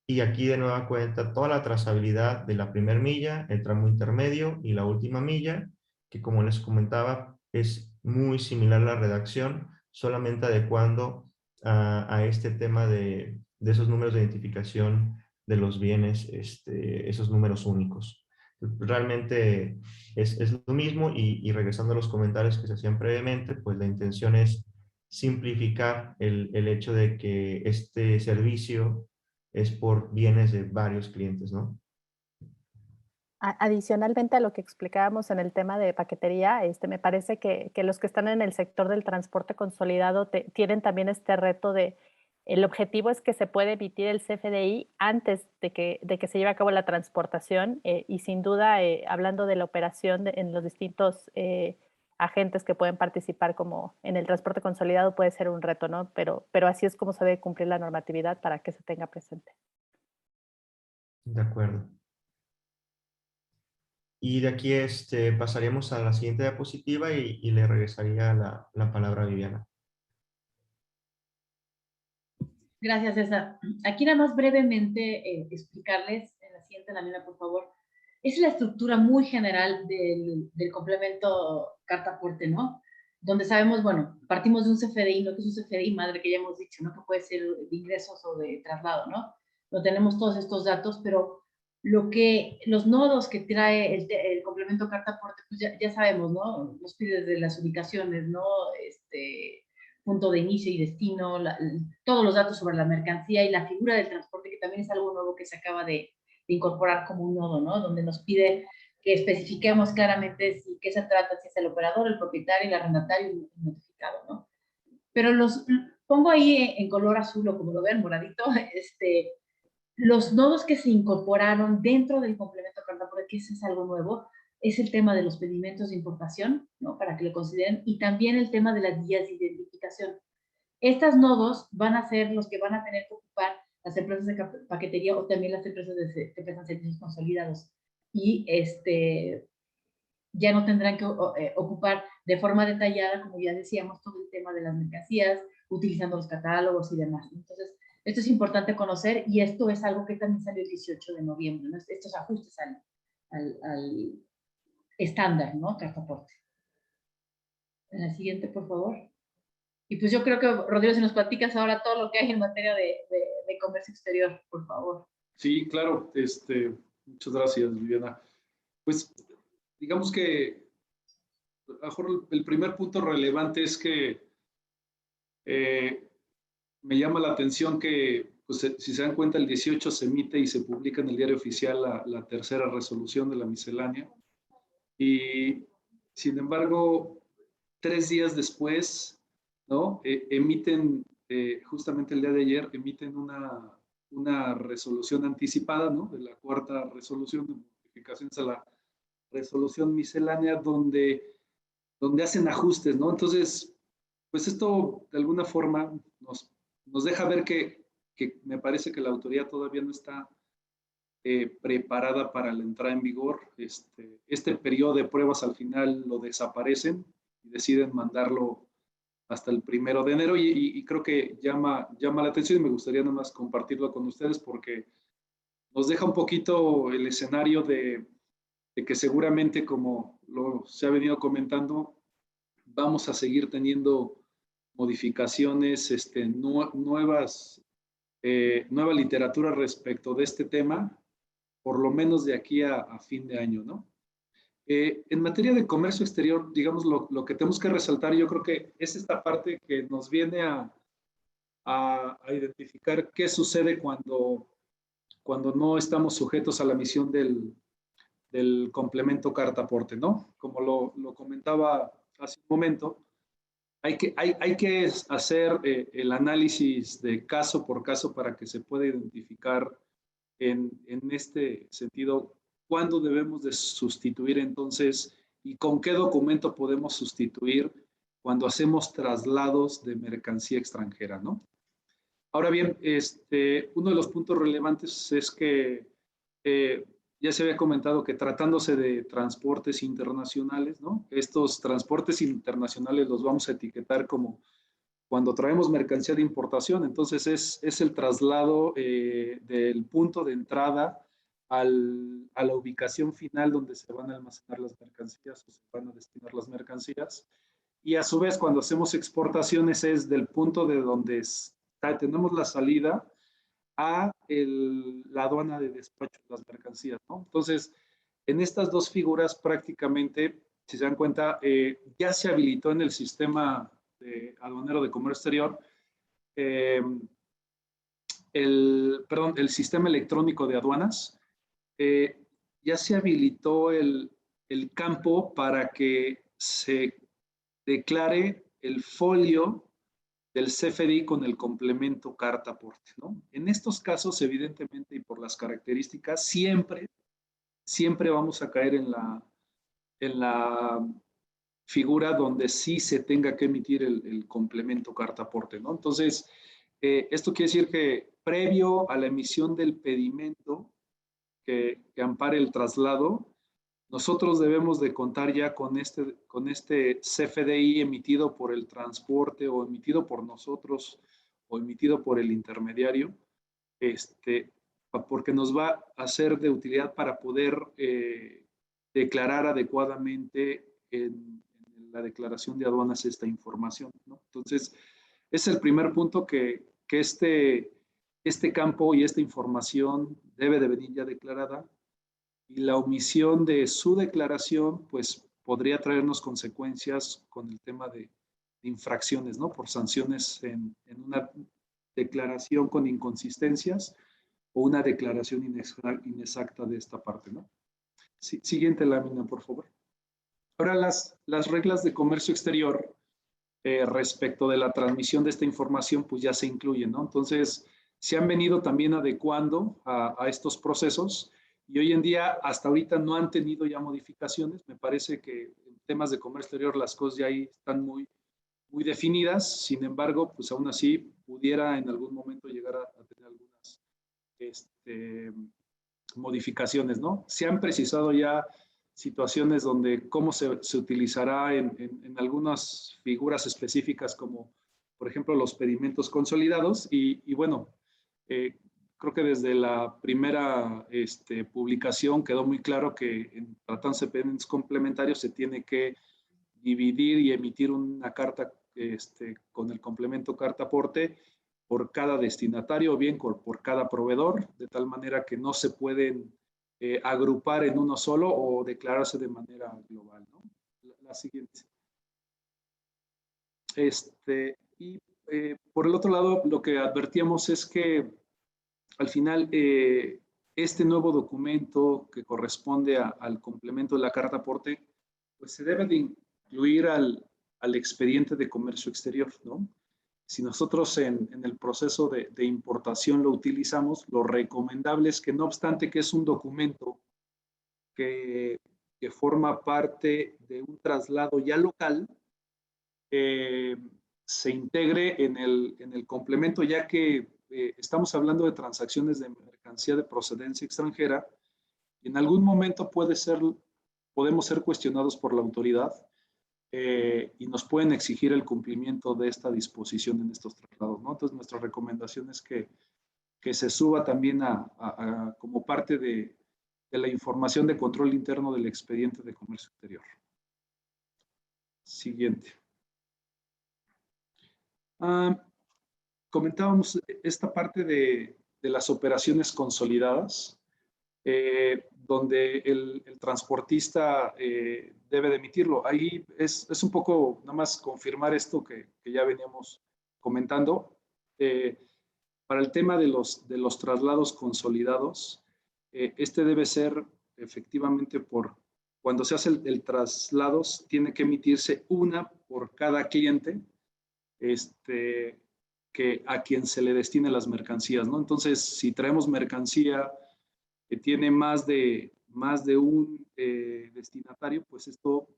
Y aquí de nueva cuenta toda la trazabilidad de la primera milla, el tramo intermedio y la última milla, que como les comentaba es muy similar a la redacción, solamente adecuando a este tema de esos números de identificación de los bienes, esos números únicos. Realmente es lo mismo y regresando a los comentarios que se hacían previamente, pues la intención es simplificar el hecho de que este servicio es por bienes de varios clientes, ¿no? Adicionalmente a lo que explicábamos en el tema de paquetería, me parece que los que están en el sector del transporte consolidado tienen también este reto de, el objetivo es que se puede emitir el CFDI antes de que se lleve a cabo la transportación y sin duda, hablando de la operación en los distintos agentes que pueden participar como en el transporte consolidado puede ser un reto, ¿no? Pero así es como se debe cumplir la normatividad para que se tenga presente. De acuerdo. Y de aquí pasaríamos a la siguiente diapositiva y le regresaría la palabra a Viviana. Gracias, César. Aquí nada más brevemente explicarles, en la siguiente lámina, por favor, es la estructura muy general del complemento carta aporte, ¿no? Donde sabemos, bueno, partimos de un CFDI, ¿no? Que es un CFDI madre, que ya hemos dicho, ¿no? Que puede ser de ingresos o de traslado, ¿no? No tenemos todos estos datos, pero los nodos que trae el complemento carta aporte, pues ya sabemos, ¿no? Nos pide desde las ubicaciones, ¿no? Punto de inicio y destino, todos los datos sobre la mercancía y la figura del transporte, que también es algo nuevo que se acaba de incorporar como un nodo, ¿no? Donde nos pide que especifiquemos claramente qué se trata, si es el operador, el propietario, el arrendatario y el notificado, ¿no? Pero pongo ahí en color azul o como lo vean, moradito, los nodos que se incorporaron dentro del complemento carta, porque ese es algo nuevo, es el tema de los pedimentos de importación, ¿no? Para que lo consideren, y también el tema de las guías de identificación. Estos nodos van a ser los que van a tener que ocupar las empresas de paquetería o también las empresas que prestan servicios consolidados. Y ya no tendrán que ocupar de forma detallada, como ya decíamos, todo el tema de las mercancías, utilizando los catálogos y demás. Entonces, esto es importante conocer y esto es algo que también salió el 18 de noviembre, ¿no? Estos ajustes al estándar, ¿no? Cartaporte. En la siguiente, por favor. Y pues yo creo que, Rodrigo, si nos platicas ahora todo lo que hay en materia de comercio exterior, por favor. Sí, claro. Muchas gracias, Viviana. Pues digamos que a lo mejor el primer punto relevante es que me llama la atención que, pues, si se dan cuenta, el 18 se emite y se publica en el Diario Oficial la tercera resolución de la miscelánea. Y, sin embargo, 3 días después, ¿no? Emiten, justamente el día de ayer, emiten una resolución anticipada, ¿no? De la cuarta resolución de modificaciones a la resolución miscelánea, donde hacen ajustes, ¿no? Entonces, pues esto de alguna forma nos deja ver que me parece que la autoridad todavía no está preparada para la entrada en vigor. Este periodo de pruebas al final lo desaparecen y deciden mandarlo hasta el 1 de enero y creo que llama la atención y me gustaría nada más compartirlo con ustedes porque nos deja un poquito el escenario de que seguramente, como se ha venido comentando, vamos a seguir teniendo modificaciones, nueva literatura respecto de este tema, por lo menos de aquí a fin de año, ¿no? En materia de comercio exterior, digamos, lo que tenemos que resaltar, yo creo que es esta parte que nos viene a identificar qué sucede cuando no estamos sujetos a la misión del complemento carta-aporte, ¿no? Como lo comentaba hace un momento, hay que hacer el análisis de caso por caso para que se pueda identificar en este sentido cuándo debemos de sustituir entonces y con qué documento podemos sustituir cuando hacemos traslados de mercancía extranjera, ¿no? Ahora bien, uno de los puntos relevantes es que ya se había comentado que tratándose de transportes internacionales, ¿no? Estos transportes internacionales los vamos a etiquetar como cuando traemos mercancía de importación. Entonces es el traslado del punto de entrada a la ubicación final donde se van a almacenar las mercancías o se van a destinar las mercancías. Y a su vez, cuando hacemos exportaciones, es del punto de donde tenemos la salida a la aduana de despacho de las mercancías, ¿no? Entonces, en estas dos figuras prácticamente, si se dan cuenta, ya se habilitó en el sistema aduanero de comercio exterior el sistema electrónico de aduanas. Ya se habilitó el campo para que se declare el folio del CFDI con el complemento carta aporte, ¿no? En estos casos, evidentemente, y por las características, siempre vamos a caer en la figura donde sí se tenga que emitir el complemento carta aporte, ¿no? Entonces, esto quiere decir que previo a la emisión del pedimento que ampare el traslado, nosotros debemos de contar ya con este CFDI emitido por el transporte o emitido por nosotros o emitido por el intermediario, porque nos va a ser de utilidad para poder declarar adecuadamente en la declaración de aduanas esta información, ¿no? Entonces, es el primer punto que este campo y esta información debe de venir ya declarada, y la omisión de su declaración pues podría traernos consecuencias con el tema de infracciones, ¿no? Por sanciones en una declaración con inconsistencias o una declaración inexacta de esta parte, ¿no? Siguiente lámina, por favor. Ahora, las reglas de comercio exterior respecto de la transmisión de esta información, pues ya se incluyen, ¿no? Entonces, se han venido también adecuando a estos procesos, y hoy en día, hasta ahorita, no han tenido ya modificaciones. Me parece que en temas de comercio exterior las cosas ya ahí están muy definidas. Sin embargo, pues aún así pudiera en algún momento llegar a tener algunas modificaciones, ¿no? Se han precisado ya situaciones donde cómo se utilizará en algunas figuras específicas, como por ejemplo los pedimentos consolidados, y bueno, creo que desde la primera publicación quedó muy claro que en tratándose de pedimentos complementarios se tiene que dividir y emitir una carta con el complemento carta aporte por cada destinatario o bien por cada proveedor, de tal manera que no se pueden agrupar en uno solo o declararse de manera global, ¿no? La siguiente. Y por el otro lado, lo que advertíamos es que al final este nuevo documento que corresponde al complemento de la carta aporte, pues se debe de incluir al expediente de comercio exterior, ¿no? Si nosotros en el proceso de importación lo utilizamos, lo recomendable es que, no obstante que es un documento que forma parte de un traslado ya local, se integre en el complemento, ya que estamos hablando de transacciones de mercancía de procedencia extranjera, y en algún momento podemos ser cuestionados por la autoridad y nos pueden exigir el cumplimiento de esta disposición en estos traslados, ¿no? Entonces, nuestra recomendación es que se suba también como parte de la información de control interno del expediente de comercio exterior. Siguiente. Comentábamos esta parte de las operaciones consolidadas, donde el transportista debe de emitirlo. Ahí es un poco nada más confirmar esto que ya veníamos comentando. Para el tema de los traslados consolidados, debe ser efectivamente cuando se hace el traslado, tiene que emitirse una por cada cliente a quien se le destinen las mercancías, ¿no? Entonces, si traemos mercancía que tiene más de un destinatario, pues esto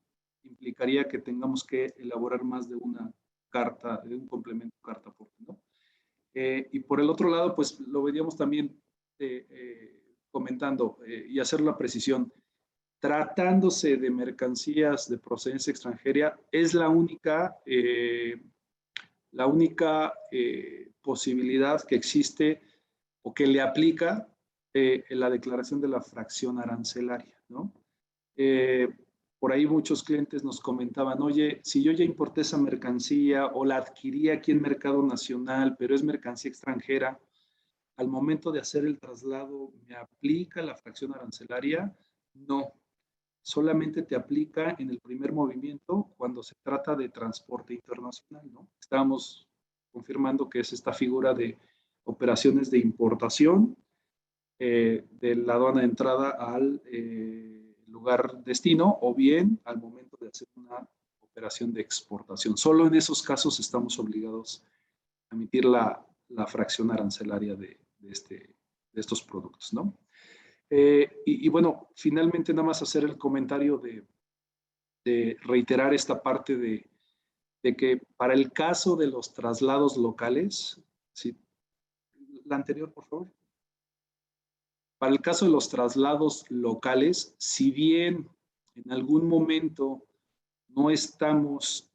implicaría que tengamos que elaborar más de una carta, de un complemento carta aporte, ¿no? Y por el otro lado, pues lo veníamos también comentando y hacer la precisión. Tratándose de mercancías de procedencia extranjera, es la única la única posibilidad que existe o que le aplica en la declaración de la fracción arancelaria, ¿no? Por ahí muchos clientes nos comentaban, oye, si yo ya importé esa mercancía o la adquirí aquí en mercado nacional, pero es mercancía extranjera, al momento de hacer el traslado, ¿me aplica la fracción arancelaria? No, solamente te aplica en el primer movimiento cuando se trata de transporte internacional, ¿no? Estábamos confirmando que es esta figura de operaciones de importación de la aduana de entrada al lugar destino o bien al momento de hacer una operación de exportación. Solo en esos casos estamos obligados a emitir la fracción arancelaria de estos productos, ¿no? Y bueno, finalmente nada más hacer el comentario de reiterar esta parte de que para el caso de los traslados locales, ¿sí? La anterior, por favor. Para el caso de los traslados locales, si bien en algún momento no estamos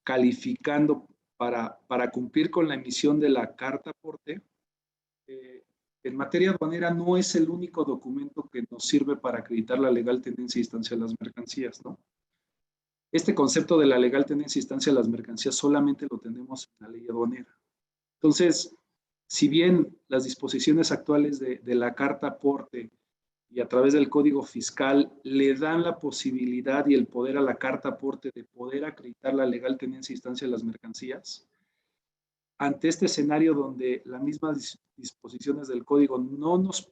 calificando para cumplir con la emisión de la carta aporte, en materia aduanera no es el único documento que nos sirve para acreditar la legal tenencia y instancia de las mercancías, ¿no? Este concepto de la legal tenencia y instancia de las mercancías solamente lo tenemos en la ley aduanera. Entonces, si bien las disposiciones actuales de la carta aporte y a través del Código Fiscal le dan la posibilidad y el poder a la carta aporte de poder acreditar la legal tenencia e instancia de las mercancías, ante este escenario donde las mismas disposiciones del Código no nos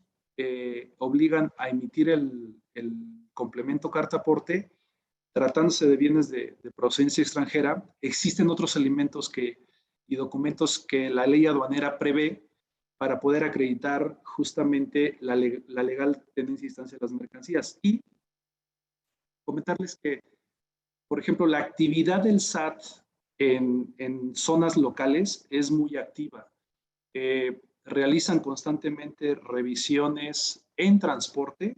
obligan a emitir el complemento carta aporte, tratándose de bienes de procedencia extranjera, existen otros elementos y documentos que la ley aduanera prevé para poder acreditar justamente la legal tenencia e instancia de las mercancías. Y comentarles que, por ejemplo, la actividad del SAT en zonas locales es muy activa. Realizan constantemente revisiones en transporte,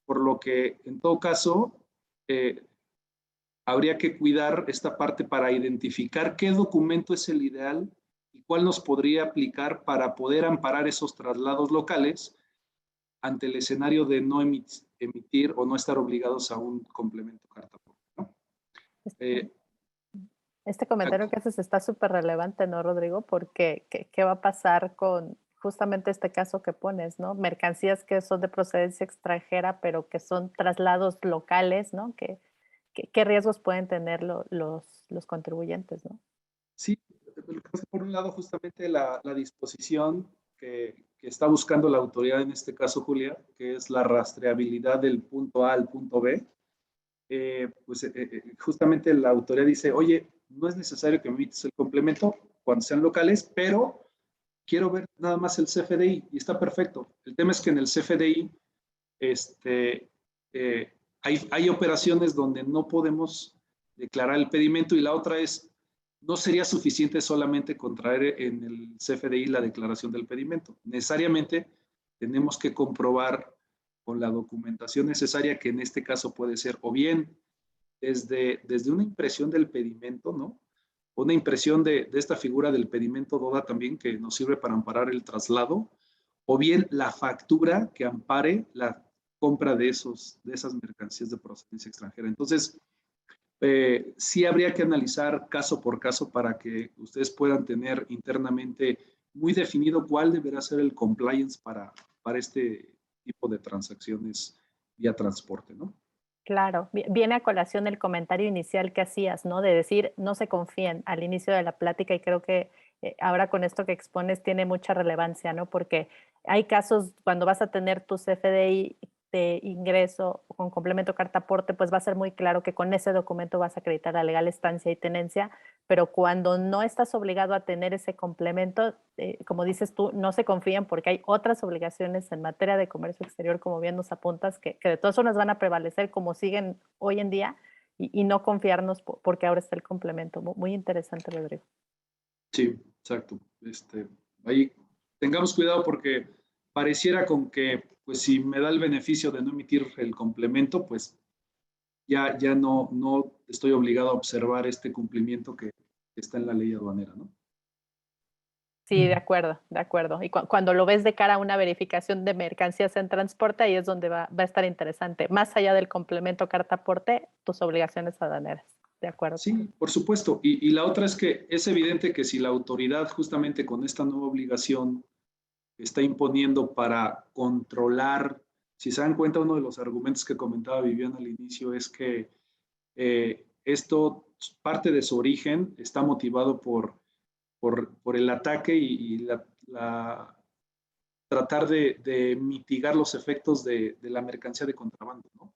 por lo que en todo caso habría que cuidar esta parte para identificar qué documento es el ideal y cuál nos podría aplicar para poder amparar esos traslados locales ante el escenario de no emitir o no estar obligados a un complemento carta aporte, ¿no? Este comentario que haces está súper relevante, ¿no, Rodrigo? Porque ¿qué va a pasar con justamente este caso que pones, ¿no? Mercancías que son de procedencia extranjera, pero que son traslados locales, ¿no? ¿Qué riesgos pueden tener los contribuyentes, ¿no? Sí, por un lado justamente la disposición que está buscando la autoridad, en este caso Julia, que es la rastreabilidad del punto A al punto B, justamente la autoridad dice, oye, no es necesario que me emites el complemento cuando sean locales, pero quiero ver nada más el CFDI y está perfecto. El tema es que en el CFDI hay operaciones donde no podemos declarar el pedimento y la otra es, no sería suficiente solamente contraer en el CFDI la declaración del pedimento. Necesariamente tenemos que comprobar con la documentación necesaria, que en este caso puede ser o bien desde una impresión del pedimento, ¿no? Una impresión de esta figura del pedimento DODA también, que nos sirve para amparar el traslado, o bien la factura que ampare la compra de esas mercancías de procedencia extranjera. Entonces, sí habría que analizar caso por caso para que ustedes puedan tener internamente muy definido cuál deberá ser el compliance para este tipo de transacciones vía transporte, ¿no? Claro, viene a colación el comentario inicial que hacías, ¿no? De decir, no se confíen al inicio de la plática y creo que ahora con esto que expones tiene mucha relevancia, ¿no? Porque hay casos cuando vas a tener tu CFDI de ingreso con complemento carta aporte, pues va a ser muy claro que con ese documento vas a acreditar la legal estancia y tenencia, pero cuando no estás obligado a tener ese complemento, como dices tú, no se confían porque hay otras obligaciones en materia de comercio exterior, como bien nos apuntas, que de todas formas van a prevalecer como siguen hoy en día y no confiarnos porque ahora está el complemento. Muy interesante, Rodrigo. Sí, exacto. Ahí tengamos cuidado porque pareciera con que, pues si me da el beneficio de no emitir el complemento, pues ya no estoy obligado a observar este cumplimiento que que está en la ley aduanera, ¿no? Sí, de acuerdo, de acuerdo. Y cuando lo ves de cara a una verificación de mercancías en transporte, ahí es donde va a estar interesante. Más allá del complemento carta-aporte, tus obligaciones aduaneras. De acuerdo. Sí, por supuesto. Y la otra es que es evidente que si la autoridad justamente con esta nueva obligación está imponiendo para controlar, si se dan cuenta, uno de los argumentos que comentaba Viviana al inicio es que esto, parte de su origen, está motivado por el ataque y tratar de mitigar los efectos de la mercancía de contrabando, ¿no?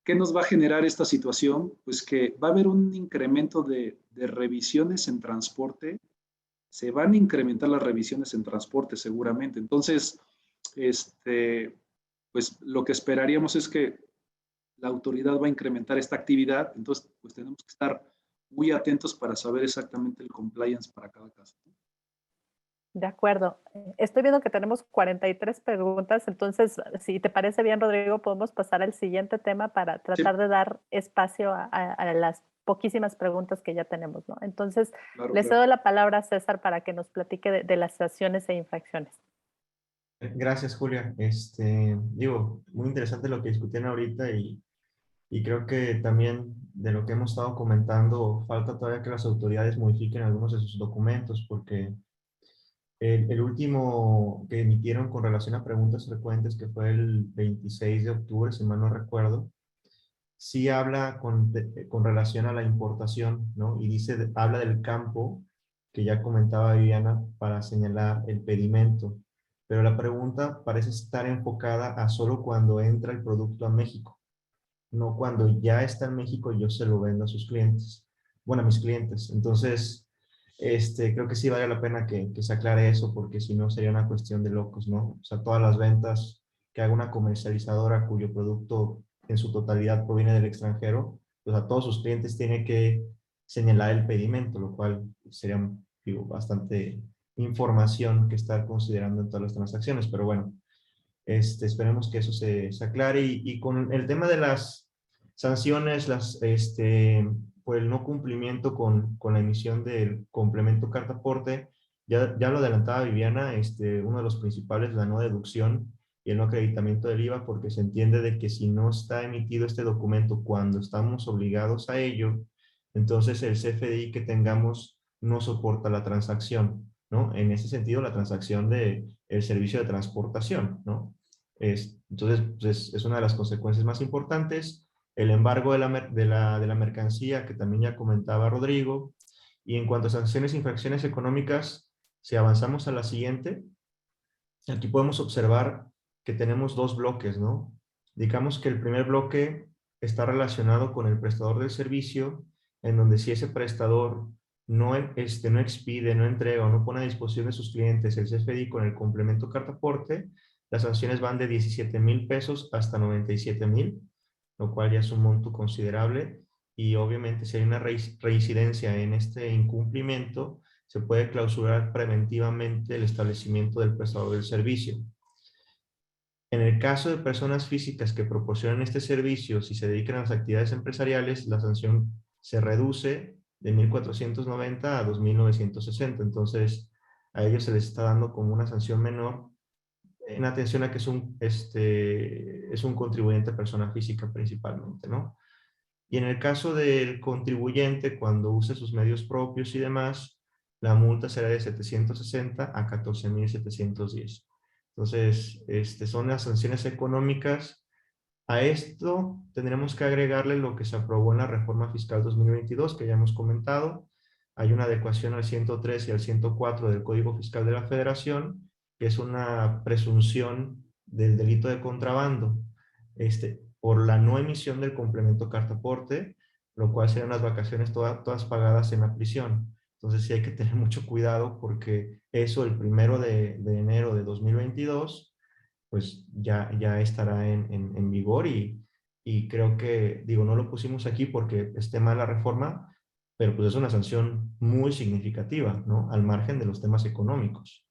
¿Qué nos va a generar esta situación? Pues que va a haber un incremento de revisiones en transporte, se van a incrementar las revisiones en transporte seguramente. Entonces, pues lo que esperaríamos es que la autoridad va a incrementar esta actividad, entonces pues tenemos que estar muy atentos para saber exactamente el compliance para cada caso. De acuerdo. Estoy viendo que tenemos 43 preguntas, entonces, si te parece bien, Rodrigo, podemos pasar al siguiente tema para tratar de dar espacio a las poquísimas preguntas que ya tenemos, ¿no? Entonces, Claro, le claro. cedo la palabra a César para que nos platique de las sanciones e infracciones. Gracias, Julia. Digo, muy interesante lo que discutían ahorita y creo que también de lo que hemos estado comentando, falta todavía que las autoridades modifiquen algunos de sus documentos porque el último que emitieron con relación a preguntas frecuentes, que fue el 26 de octubre, si mal no recuerdo, sí habla con relación a la importación, ¿no? Y dice, habla del campo que ya comentaba Viviana para señalar el pedimento. Pero la pregunta parece estar enfocada a solo cuando entra el producto a México, no cuando ya está en México y yo se lo vendo a sus clientes, bueno, a mis clientes. Entonces, creo que sí vale la pena que se aclare eso, porque si no sería una cuestión de locos, ¿no? O sea, todas las ventas que haga una comercializadora cuyo producto en su totalidad proviene del extranjero, pues a todos sus clientes tiene que señalar el pedimento, lo cual sería, digo, bastante información que estar considerando en todas las transacciones, pero bueno, esperemos que eso se aclare. Y con el tema de las sanciones, por el no cumplimiento con la emisión del complemento carta aporte, ya lo adelantaba Viviana, uno de los principales es la no deducción y el no acreditamiento del IVA, porque se entiende de que si no está emitido este documento cuando estamos obligados a ello, entonces el CFDI que tengamos no soporta la transacción, ¿no? En ese sentido, la transacción de el servicio de transportación, ¿no? Entonces, pues, es una de las consecuencias más importantes. El embargo de la mercancía, que también ya comentaba Rodrigo. Y en cuanto a sanciones e infracciones económicas, si avanzamos a la siguiente, aquí podemos observar que tenemos dos bloques, ¿no? Digamos que el primer bloque está relacionado con el prestador del servicio, en donde si ese prestador no expide, no entrega o no pone a disposición de sus clientes el CFDI con el complemento carta aporte, las sanciones van de 17,000 pesos hasta 97,000, lo cual ya es un monto considerable. Y obviamente si hay una reincidencia en este incumplimiento, se puede clausurar preventivamente el establecimiento del prestador del servicio. En el caso de personas físicas que proporcionan este servicio, si se dedican a las actividades empresariales, la sanción se reduce de 1,490 a 2,960. Entonces, a ellos se les está dando como una sanción menor en atención a que es un contribuyente persona física principalmente, ¿no? Y en el caso del contribuyente, cuando use sus medios propios y demás, la multa será de 760 a 14,710. Entonces, son las sanciones económicas. A esto tendremos que agregarle lo que se aprobó en la reforma fiscal 2022, que ya hemos comentado. Hay una adecuación al 103 y al 104 del Código Fiscal de la Federación, que es una presunción del delito de contrabando, por la no emisión del complemento carta aporte, lo cual serían las vacaciones todas pagadas en la prisión. Entonces sí hay que tener mucho cuidado porque eso el 1 de enero de 2022 pues ya estará en vigor y creo que, digo, no lo pusimos aquí porque es tema de la reforma, pero pues es una sanción muy significativa, ¿no? Al margen de los temas económicos.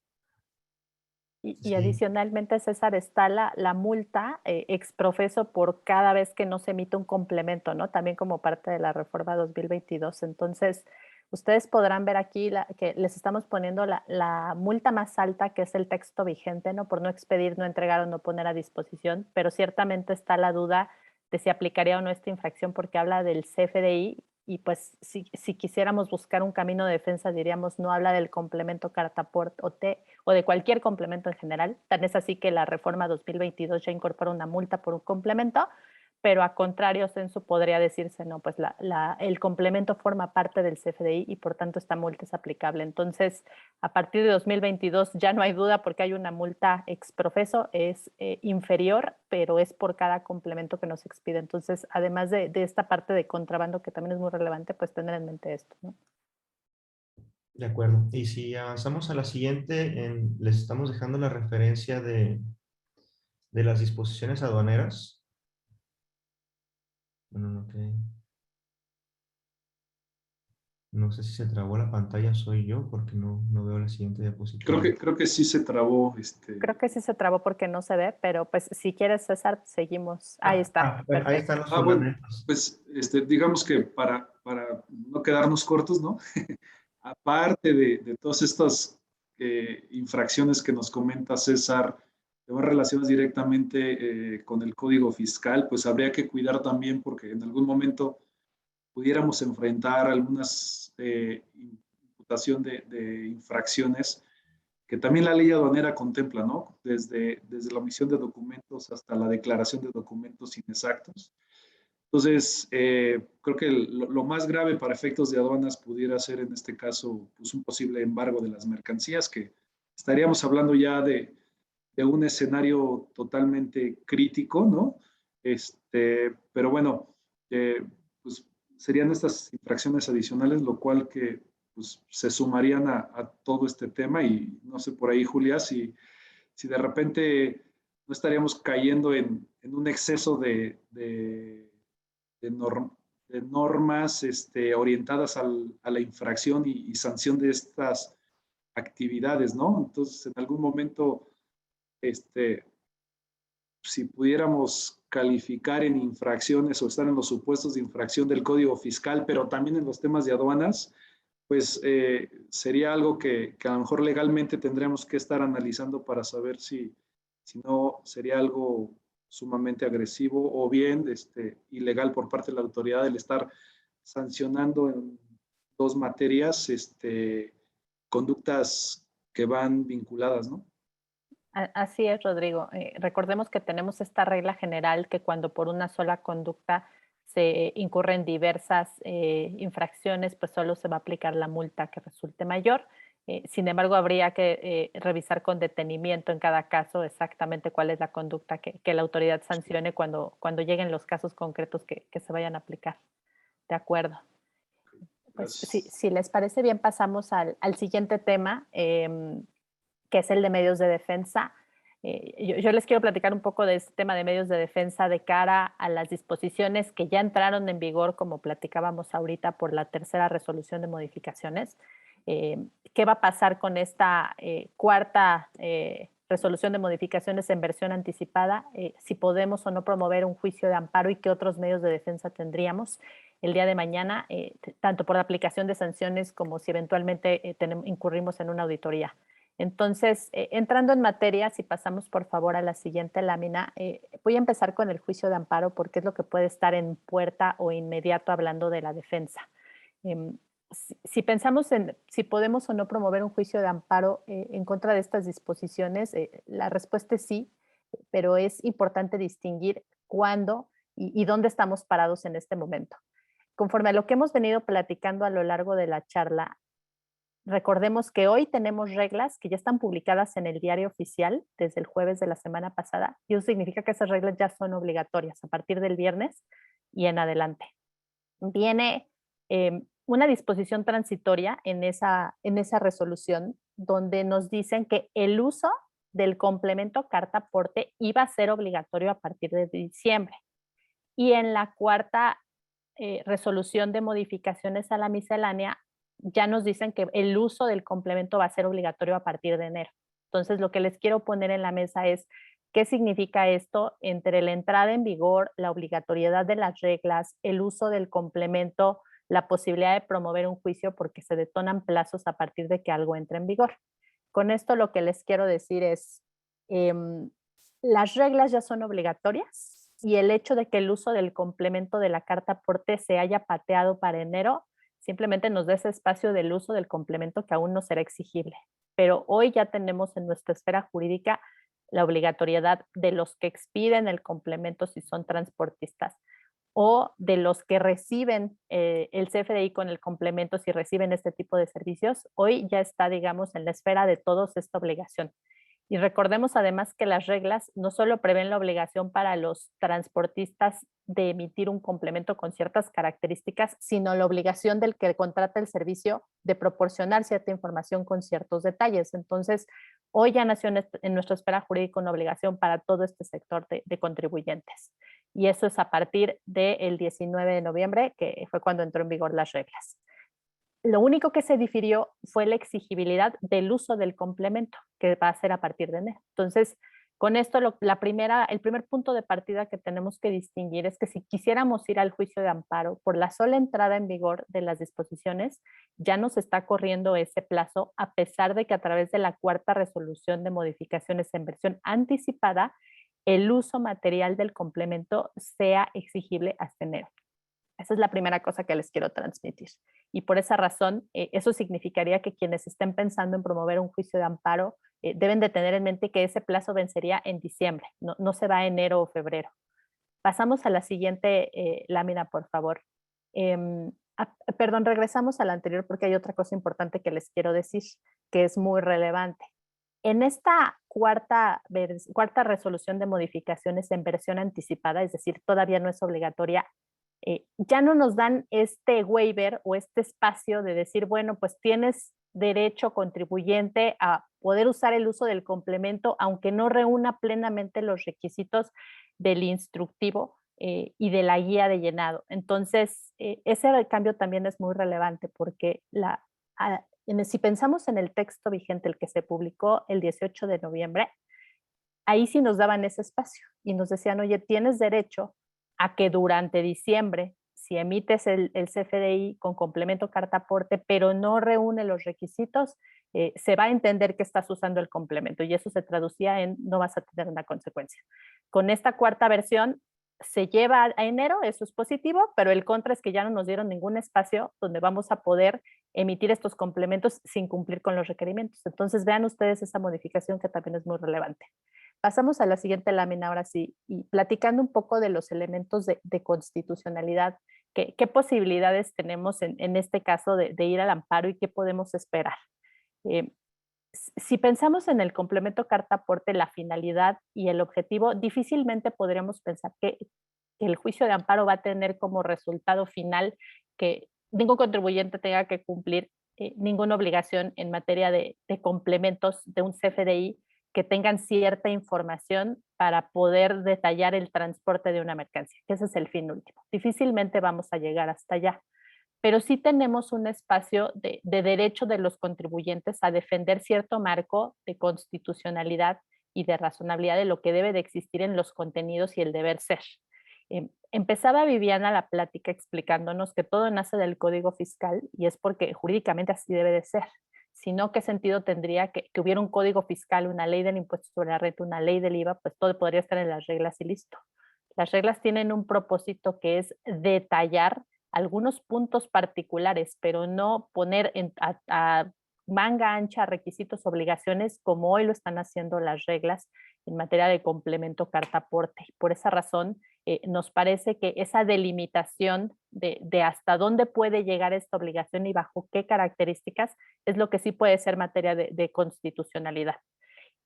Y Sí. adicionalmente, César, está la multa exprofeso por cada vez que no se emite un complemento, ¿no? También como parte de la reforma 2022. Entonces, Ustedes podrán ver aquí que les estamos poniendo la multa más alta, que es el texto vigente, ¿no? Por no expedir, no entregar o no poner a disposición, pero ciertamente está la duda de si aplicaría o no esta infracción porque habla del CFDI y pues si quisiéramos buscar un camino de defensa diríamos no habla del complemento carta port o de cualquier complemento en general. Tan es así que la reforma 2022 ya incorpora una multa por un complemento, pero a contrario censo podría decirse, no, pues el complemento forma parte del CFDI y por tanto esta multa es aplicable. Entonces, a partir de 2022 ya no hay duda porque hay una multa exprofeso, es inferior, pero es por cada complemento que nos expide. Entonces, además de esta parte de contrabando que también es muy relevante, pues tener en mente esto, ¿no? De acuerdo. Y si avanzamos a la siguiente, les estamos dejando la referencia de las disposiciones aduaneras. Bueno, no sé si se trabó la pantalla, soy yo, porque no veo la siguiente diapositiva. Creo que sí se trabó. Creo que sí se trabó porque no se ve, pero pues si quieres, César, seguimos. Ahí está. Bueno, ahí están los bueno, fundamentos. pues digamos que para no quedarnos cortos, ¿no? Aparte de todas estas infracciones que nos comenta César, que van relacionadas directamente con el Código Fiscal, pues habría que cuidar también porque en algún momento pudiéramos enfrentar algunas imputación de infracciones que también la ley aduanera contempla, ¿no? Desde la omisión de documentos hasta la declaración de documentos inexactos. Entonces, creo que lo más grave para efectos de aduanas pudiera ser en este caso pues, un posible embargo de las mercancías, que estaríamos hablando ya de un escenario totalmente crítico, ¿no? Pero bueno, pues serían estas infracciones adicionales, lo cual que pues, se sumarían a todo este tema y no sé por ahí, Julia, si de repente no estaríamos cayendo en un exceso de normas orientadas a la infracción y sanción de estas actividades, ¿no? Entonces, en algún momento, si pudiéramos calificar en infracciones o estar en los supuestos de infracción del Código Fiscal, pero también en los temas de aduanas, pues sería algo que a lo mejor legalmente tendremos que estar analizando para saber si no sería algo sumamente agresivo o bien ilegal por parte de la autoridad el estar sancionando en dos materias conductas que van vinculadas, ¿no? Así es, Rodrigo. Recordemos que tenemos esta regla general que cuando por una sola conducta se incurren diversas infracciones, pues solo se va a aplicar la multa que resulte mayor. Sin embargo, habría que revisar con detenimiento en cada caso exactamente cuál es la conducta que la autoridad sancione cuando lleguen los casos concretos que se vayan a aplicar. De acuerdo. Pues, si les parece bien, pasamos al siguiente tema, que es el de medios de defensa. Yo les quiero platicar un poco de este tema de medios de defensa de cara a las disposiciones que ya entraron en vigor, como platicábamos ahorita, por la tercera resolución de modificaciones. ¿Qué va a pasar con esta cuarta resolución de modificaciones en versión anticipada? Si podemos o no promover un juicio de amparo y qué otros medios de defensa tendríamos el día de mañana, tanto por la aplicación de sanciones como si eventualmente incurrimos en una auditoría. Entonces, entrando en materia, si pasamos por favor a la siguiente lámina, voy a empezar con el juicio de amparo porque es lo que puede estar en puerta o inmediato hablando de la defensa. Si pensamos en si podemos o no promover un juicio de amparo en contra de estas disposiciones, la respuesta es sí, pero es importante distinguir cuándo y dónde estamos parados en este momento. Conforme a lo que hemos venido platicando a lo largo de la charla, recordemos que hoy tenemos reglas que ya están publicadas en el diario oficial desde el jueves de la semana pasada y eso significa que esas reglas ya son obligatorias a partir del viernes y en adelante. Viene una disposición transitoria en esa resolución donde nos dicen que el uso del complemento carta aporte iba a ser obligatorio a partir de diciembre. Y en la cuarta resolución de modificaciones a la miscelánea ya nos dicen que el uso del complemento va a ser obligatorio a partir de enero. Entonces, lo que les quiero poner en la mesa es qué significa esto entre la entrada en vigor, la obligatoriedad de las reglas, el uso del complemento, la posibilidad de promover un juicio porque se detonan plazos a partir de que algo entre en vigor. Con esto lo que les quiero decir es, las reglas ya son obligatorias y el hecho de que el uso del complemento de la carta aporte se haya pateado para enero simplemente nos da ese espacio del uso del complemento que aún no será exigible. Pero hoy ya tenemos en nuestra esfera jurídica la obligatoriedad de los que expiden el complemento si son transportistas o de los que reciben el CFDI con el complemento si reciben este tipo de servicios. Hoy ya está, digamos, en la esfera de todos esta obligación. Y recordemos además que las reglas no solo prevén la obligación para los transportistas de emitir un complemento con ciertas características, sino la obligación del que contrata el servicio de proporcionar cierta información con ciertos detalles. Entonces, hoy ya nació en nuestra esfera jurídica una obligación para todo este sector de contribuyentes. Y eso es a partir del 19 de noviembre, que fue cuando entró en vigor las reglas. Lo único que se difirió fue la exigibilidad del uso del complemento, que va a ser a partir de enero. Entonces, con esto, el primer punto de partida que tenemos que distinguir es que si quisiéramos ir al juicio de amparo por la sola entrada en vigor de las disposiciones, ya nos está corriendo ese plazo, a pesar de que a través de la cuarta resolución de modificaciones en versión anticipada, el uso material del complemento sea exigible hasta enero. Esa es la primera cosa que les quiero transmitir. Y por esa razón, eso significaría que quienes estén pensando en promover un juicio de amparo deben de tener en mente que ese plazo vencería en diciembre, no se va a enero o febrero. Pasamos a la siguiente lámina, por favor. Perdón, regresamos a la anterior porque hay otra cosa importante que les quiero decir, que es muy relevante. En esta cuarta resolución de modificaciones en versión anticipada, es decir, todavía no es obligatoria, ya no nos dan este waiver o este espacio de decir, bueno, pues tienes derecho contribuyente a poder usar el uso del complemento, aunque no reúna plenamente los requisitos del instructivo y de la guía de llenado. Entonces, ese cambio también es muy relevante porque si pensamos en el texto vigente, el que se publicó el 18 de noviembre, ahí sí nos daban ese espacio y nos decían, oye, tienes derecho a que durante diciembre, si emites el CFDI con complemento carta aporte, pero no reúne los requisitos, se va a entender que estás usando el complemento y eso se traducía en no vas a tener una consecuencia. Con esta cuarta versión se lleva a enero, eso es positivo, pero el contra es que ya no nos dieron ningún espacio donde vamos a poder emitir estos complementos sin cumplir con los requerimientos. Entonces vean ustedes esa modificación que también es muy relevante. Pasamos a la siguiente lámina ahora sí, y platicando un poco de los elementos de constitucionalidad, ¿qué posibilidades tenemos en este caso de ir al amparo y qué podemos esperar? Si pensamos en el complemento carta aporte, la finalidad y el objetivo, difícilmente podríamos pensar que el juicio de amparo va a tener como resultado final que ningún contribuyente tenga que cumplir ninguna obligación en materia de complementos de un CFDI que tengan cierta información para poder detallar el transporte de una mercancía, que ese es el fin último. Difícilmente vamos a llegar hasta allá, pero sí tenemos un espacio de derecho de los contribuyentes a defender cierto marco de constitucionalidad y de razonabilidad de lo que debe de existir en los contenidos y el deber ser. Empezaba Viviana la plática explicándonos que todo nace del Código Fiscal y es porque jurídicamente así debe de ser. Sino qué sentido tendría que hubiera un código fiscal, una ley del impuesto sobre la renta, una ley del IVA, pues todo podría estar en las reglas y listo. Las reglas tienen un propósito que es detallar algunos puntos particulares, pero no poner a manga ancha requisitos, obligaciones, como hoy lo están haciendo las reglas en materia de complemento carta aporte. Por esa razón, nos parece que esa delimitación de hasta dónde puede llegar esta obligación y bajo qué características es lo que sí puede ser materia de constitucionalidad.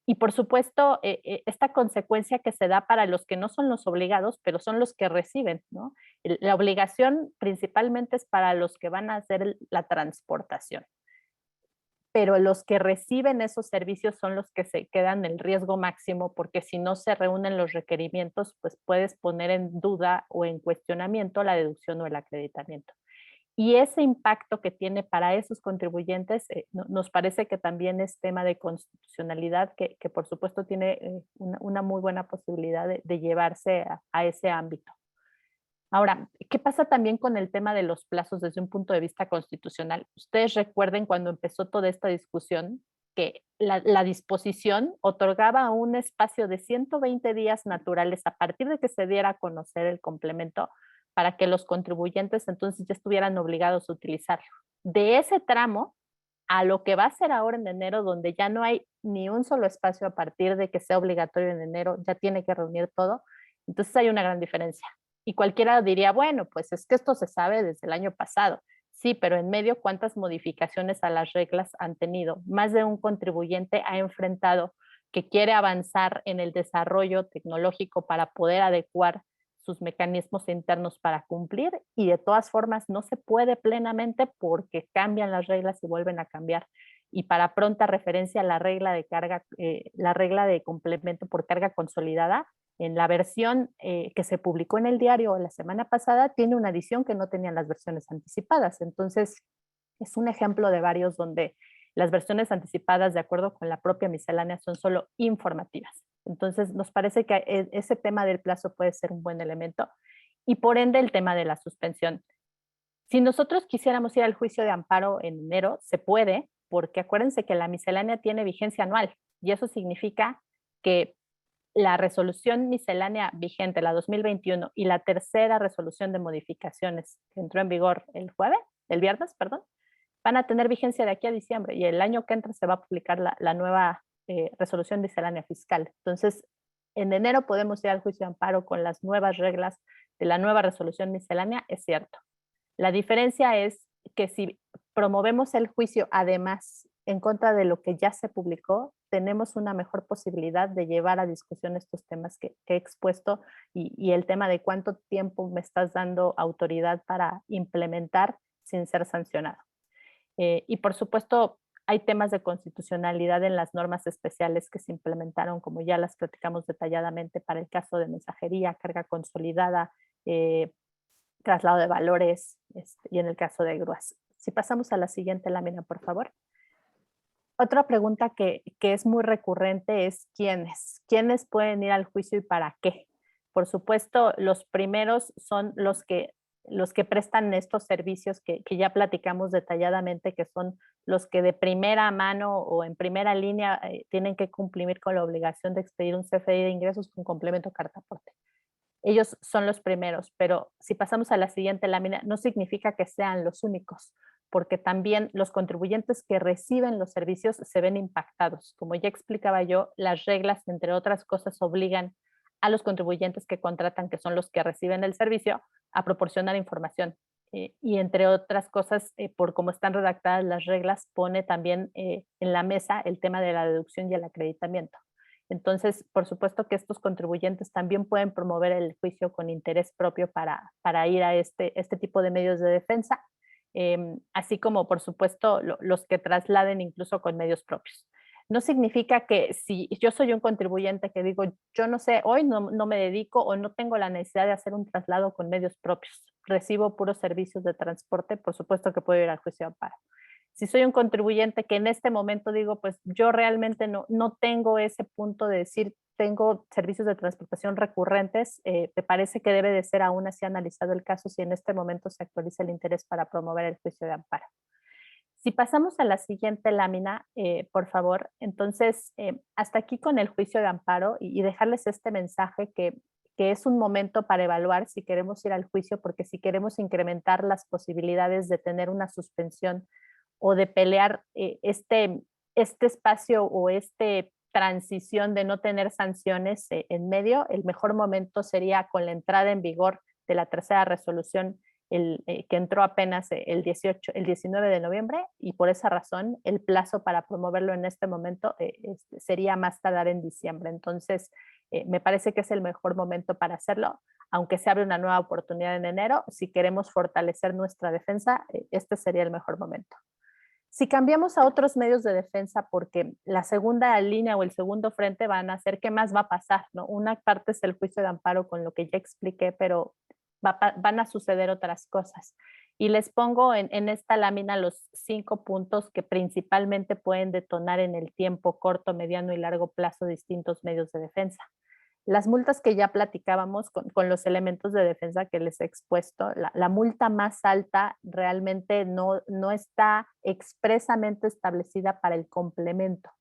Y por supuesto, esta consecuencia que se da para los que no son los obligados, pero son los que reciben, ¿no? La obligación principalmente es para los que van a hacer la transportación. Pero los que reciben esos servicios son los que se quedan en el riesgo máximo, porque si no se reúnen los requerimientos, pues puedes poner en duda o en cuestionamiento la deducción o el acreditamiento. Y ese impacto que tiene para esos contribuyentes nos parece que también es tema de constitucionalidad, que por supuesto tiene una muy buena posibilidad de llevarse a ese ámbito. Ahora, ¿qué pasa también con el tema de los plazos desde un punto de vista constitucional? Ustedes recuerden cuando empezó toda esta discusión que la disposición otorgaba un espacio de 120 días naturales a partir de que se diera a conocer el complemento para que los contribuyentes entonces ya estuvieran obligados a utilizarlo. De ese tramo a lo que va a ser ahora en enero, donde ya no hay ni un solo espacio a partir de que sea obligatorio en enero, ya tiene que reunir todo, entonces hay una gran diferencia. Y cualquiera diría, bueno, pues es que esto se sabe desde el año pasado. Sí, pero en medio, ¿cuántas modificaciones a las reglas han tenido? Más de un contribuyente ha enfrentado que quiere avanzar en el desarrollo tecnológico para poder adecuar sus mecanismos internos para cumplir y de todas formas no se puede plenamente porque cambian las reglas y vuelven a cambiar. Y para pronta referencia, la regla de carga, la regla de complemento por carga consolidada, en la versión que se publicó en el diario la semana pasada, tiene una adición que no tenían las versiones anticipadas. Entonces, es un ejemplo de varios donde las versiones anticipadas, de acuerdo con la propia miscelánea, son solo informativas. Entonces, nos parece que ese tema del plazo puede ser un buen elemento y por ende el tema de la suspensión. Si nosotros quisiéramos ir al juicio de amparo en enero, se puede, porque acuérdense que la miscelánea tiene vigencia anual y eso significa que la resolución miscelánea vigente, la 2021, y la tercera resolución de modificaciones que entró en vigor el viernes, perdón, van a tener vigencia de aquí a diciembre y el año que entra se va a publicar la nueva resolución miscelánea fiscal. Entonces, en enero podemos ir al juicio de amparo con las nuevas reglas de la nueva resolución miscelánea, es cierto. La diferencia es que si promovemos el juicio además en contra de lo que ya se publicó, tenemos una mejor posibilidad de llevar a discusión estos temas que he expuesto y el tema de cuánto tiempo me estás dando autoridad para implementar sin ser sancionado. Y por supuesto, hay temas de constitucionalidad en las normas especiales que se implementaron, como ya las platicamos detalladamente para el caso de mensajería, carga consolidada, traslado de valores y en el caso de grúas. Si pasamos a la siguiente lámina, por favor. Otra pregunta que es muy recurrente es ¿quiénes? ¿Quiénes pueden ir al juicio y para qué? Por supuesto, los primeros son los que prestan estos servicios que ya platicamos detalladamente, que son los que de primera mano o en primera línea tienen que cumplir con la obligación de expedir un CFDI de ingresos con complemento carta aporte. Ellos son los primeros, pero si pasamos a la siguiente lámina, no significa que sean los únicos, porque también los contribuyentes que reciben los servicios se ven impactados. Como ya explicaba yo, las reglas, entre otras cosas, obligan a los contribuyentes que contratan, que son los que reciben el servicio, a proporcionar información. Y entre otras cosas, por cómo están redactadas las reglas, pone también en la mesa el tema de la deducción y el acreditamiento. Entonces, por supuesto que estos contribuyentes también pueden promover el juicio con interés propio para ir a este tipo de medios de defensa, así como, por supuesto, los que trasladen incluso con medios propios. No significa que si yo soy un contribuyente que digo, yo no sé, hoy no me dedico o no tengo la necesidad de hacer un traslado con medios propios, recibo puros servicios de transporte, por supuesto que puedo ir al juicio de amparo. Si soy un contribuyente que en este momento digo, pues yo realmente no tengo ese punto de decir, tengo servicios de transportación recurrentes, me parece que debe de ser aún así analizado el caso si en este momento se actualiza el interés para promover el juicio de amparo. Si pasamos a la siguiente lámina, por favor, entonces hasta aquí con el juicio de amparo y dejarles este mensaje que es un momento para evaluar si queremos ir al juicio, porque si queremos incrementar las posibilidades de tener una suspensión o de pelear este espacio o esta transición de no tener sanciones en medio, el mejor momento sería con la entrada en vigor de la tercera resolución que entró apenas el 19 de noviembre y por esa razón el plazo para promoverlo en este momento sería más tardar en diciembre. Entonces, me parece que es el mejor momento para hacerlo, aunque se abre una nueva oportunidad en enero. Si queremos fortalecer nuestra defensa, este sería el mejor momento. Si cambiamos a otros medios de defensa, porque la segunda línea o el segundo frente van a ser qué más va a pasar, ¿no? Una parte es el juicio de amparo con lo que ya expliqué, pero van a suceder otras cosas. Y les pongo en esta lámina los 5 puntos que principalmente pueden detonar en el tiempo corto, mediano y largo plazo distintos medios de defensa. Las multas que ya platicábamos con los elementos de defensa que les he expuesto, la multa más alta realmente no está expresamente establecida para el complemento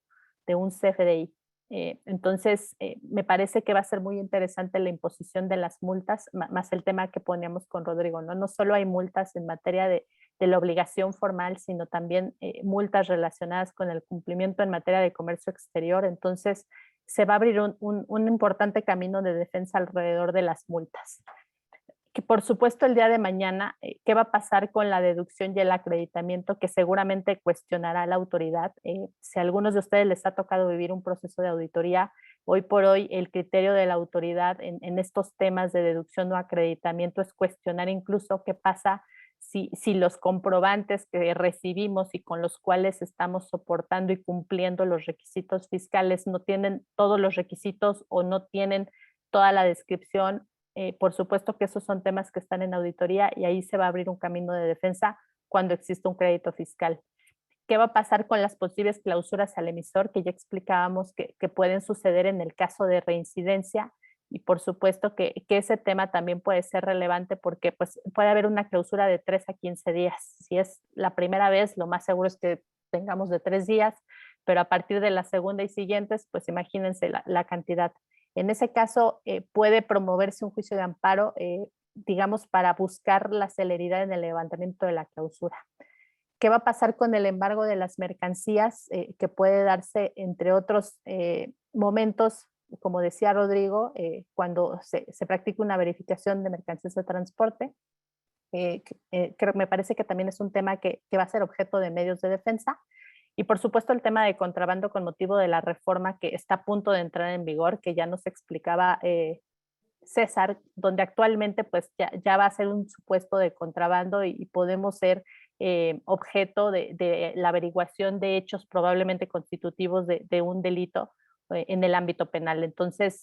de un CFDI. Entonces, me parece que va a ser muy interesante la imposición de las multas, más el tema que poníamos con Rodrigo, ¿no? No solo hay multas en materia de la obligación formal, sino también multas relacionadas con el cumplimiento en materia de comercio exterior. Entonces, se va a abrir un importante camino de defensa alrededor de las multas. Que por supuesto el día de mañana, ¿qué va a pasar con la deducción y el acreditamiento que seguramente cuestionará la autoridad? Si a algunos de ustedes les ha tocado vivir un proceso de auditoría, hoy por hoy el criterio de la autoridad en estos temas de deducción o acreditamiento es cuestionar incluso qué pasa si los comprobantes que recibimos y con los cuales estamos soportando y cumpliendo los requisitos fiscales no tienen todos los requisitos o no tienen toda la descripción. Por supuesto que esos son temas que están en auditoría y ahí se va a abrir un camino de defensa cuando exista un crédito fiscal. ¿Qué va a pasar con las posibles clausuras al emisor que ya explicábamos que pueden suceder en el caso de reincidencia? Y por supuesto que ese tema también puede ser relevante porque pues, puede haber una clausura de 3 a 15 días. Si es la primera vez, lo más seguro es que tengamos de 3 días, pero a partir de la segunda y siguientes, pues imagínense la cantidad. En ese caso, puede promoverse un juicio de amparo, digamos, para buscar la celeridad en el levantamiento de la clausura. ¿Qué va a pasar con el embargo de las mercancías que puede darse, entre otros momentos, como decía Rodrigo, cuando se practica una verificación de mercancías de transporte? Me parece que también es un tema que va a ser objeto de medios de defensa. Y por supuesto el tema de contrabando con motivo de la reforma que está a punto de entrar en vigor, que ya nos explicaba César, donde actualmente pues ya va a ser un supuesto de contrabando y podemos ser objeto de la averiguación de hechos probablemente constitutivos de un delito en el ámbito penal. Entonces,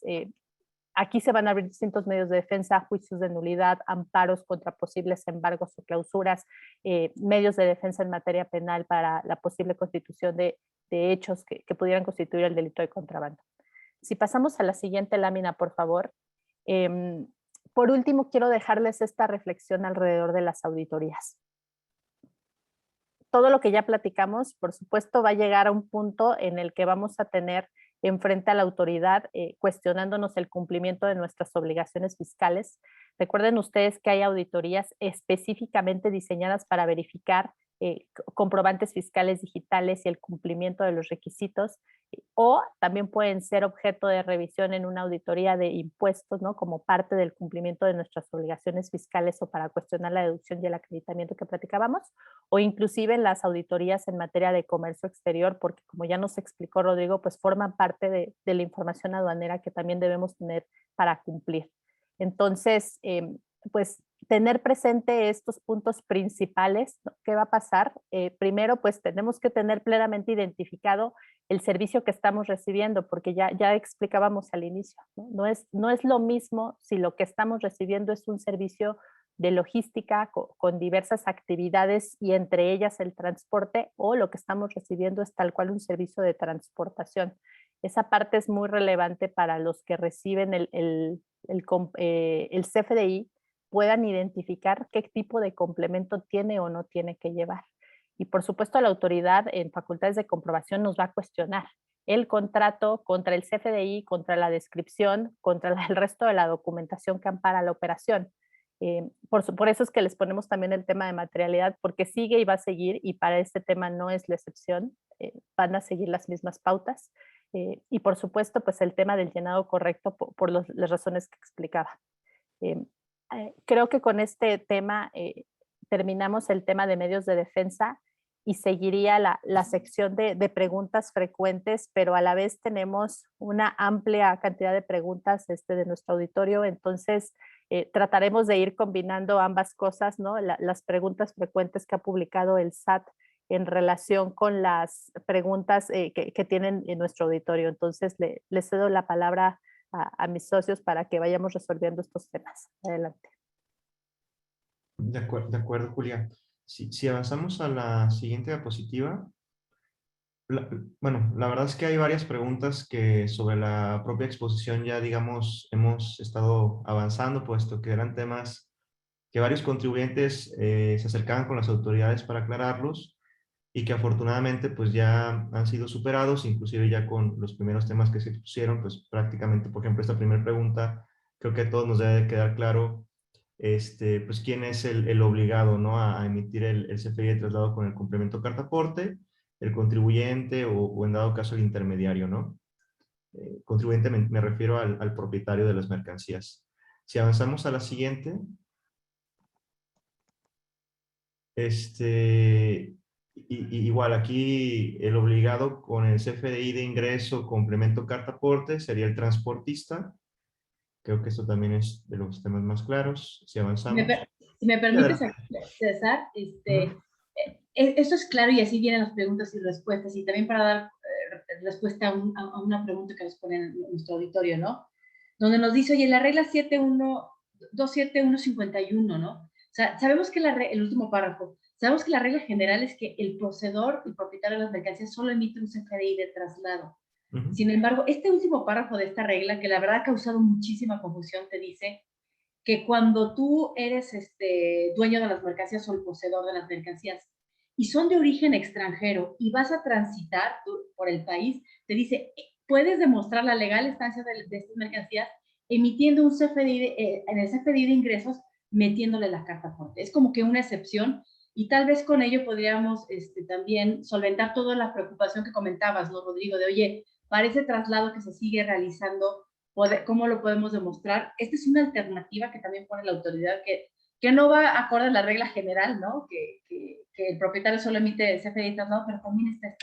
aquí se van a abrir distintos medios de defensa, juicios de nulidad, amparos contra posibles embargos o clausuras, medios de defensa en materia penal para la posible constitución de hechos que pudieran constituir el delito de contrabando. Si pasamos a la siguiente lámina, por favor. Por último, quiero dejarles esta reflexión alrededor de las auditorías. Todo lo que ya platicamos, por supuesto, va a llegar a un punto en el que vamos a tener enfrente a la autoridad cuestionándonos el cumplimiento de nuestras obligaciones fiscales. Recuerden ustedes que hay auditorías específicamente diseñadas para verificar comprobantes fiscales digitales y el cumplimiento de los requisitos, o también pueden ser objeto de revisión en una auditoría de impuestos, ¿no? Como parte del cumplimiento de nuestras obligaciones fiscales o para cuestionar la deducción y el acreditamiento que platicábamos, o inclusive en las auditorías en materia de comercio exterior, porque como ya nos explicó Rodrigo, pues forman parte de la información aduanera que también debemos tener para cumplir. Entonces, pues tener presente estos puntos principales, ¿no? ¿Qué va a pasar? Primero, pues tenemos que tener plenamente identificado el servicio que estamos recibiendo, porque ya explicábamos al inicio, ¿no? No es lo mismo si lo que estamos recibiendo es un servicio de logística con diversas actividades y entre ellas el transporte, o lo que estamos recibiendo es tal cual un servicio de transportación. Esa parte es muy relevante para los que reciben el CFDI, puedan identificar qué tipo de complemento tiene o no tiene que llevar. Y por supuesto la autoridad en facultades de comprobación nos va a cuestionar el contrato contra el CFDI, contra la descripción, contra el resto de la documentación que ampara la operación. Por eso es que les ponemos también el tema de materialidad, porque sigue y va a seguir, y para este tema no es la excepción, van a seguir las mismas pautas. Y por supuesto, pues el tema del llenado correcto por las razones que explicaba. Creo que con este tema terminamos el tema de medios de defensa y seguiría la sección de preguntas frecuentes, pero a la vez tenemos una amplia cantidad de preguntas de nuestro auditorio, entonces trataremos de ir combinando ambas cosas, ¿no? Las preguntas frecuentes que ha publicado el SAT en relación con las preguntas que tienen en nuestro auditorio. Entonces les cedo la palabra a mis socios para que vayamos resolviendo estos temas. Adelante. De acuerdo, Julia. Si avanzamos a la siguiente diapositiva, Bueno, la verdad es que hay varias preguntas que sobre la propia exposición ya, digamos, hemos estado avanzando, puesto que eran temas que varios contribuyentes se acercaban con las autoridades para aclararlos y que afortunadamente pues ya han sido superados, inclusive ya con los primeros temas que se expusieron, pues prácticamente, por ejemplo, esta primera pregunta, creo que a todos nos debe de quedar claro pues quién es el obligado, ¿no? a emitir el CFDI de traslado con el complemento carta aporte, el contribuyente o en dado caso el intermediario, ¿no? Contribuyente me refiero al propietario de las mercancías. Si avanzamos a la siguiente, igual aquí el obligado con el CFDI de ingreso complemento carta aporte sería el transportista. Creo que esto también es de los temas más claros. Si avanzamos. Si me permites, César, esto es claro y así vienen las preguntas y respuestas, y también para dar respuesta a una pregunta que nos pone en nuestro auditorio, ¿no? Donde nos dice, oye, la regla 27151, ¿no? O sea, sabemos que el último párrafo, sabemos que la regla general es que el poseedor, el propietario de las mercancías, solo emite un CFDI de traslado. Sin embargo, este último párrafo de esta regla, que la verdad ha causado muchísima confusión, te dice que cuando tú eres dueño de las mercancías o el poseedor de las mercancías y son de origen extranjero y vas a transitar por el país, te dice, puedes demostrar la legal estancia de estas mercancías emitiendo un CFDI en el CFDI de ingresos, metiéndole la carta aporte. Es como que una excepción, y tal vez con ello podríamos también solventar toda la preocupación que comentabas, ¿no, Rodrigo? De, oye, para ese traslado que se sigue realizando, ¿cómo lo podemos demostrar? Esta es una alternativa que también pone la autoridad, que no va acorde a la regla general, ¿no? Que el propietario solo emite CFDI traslado, pero también está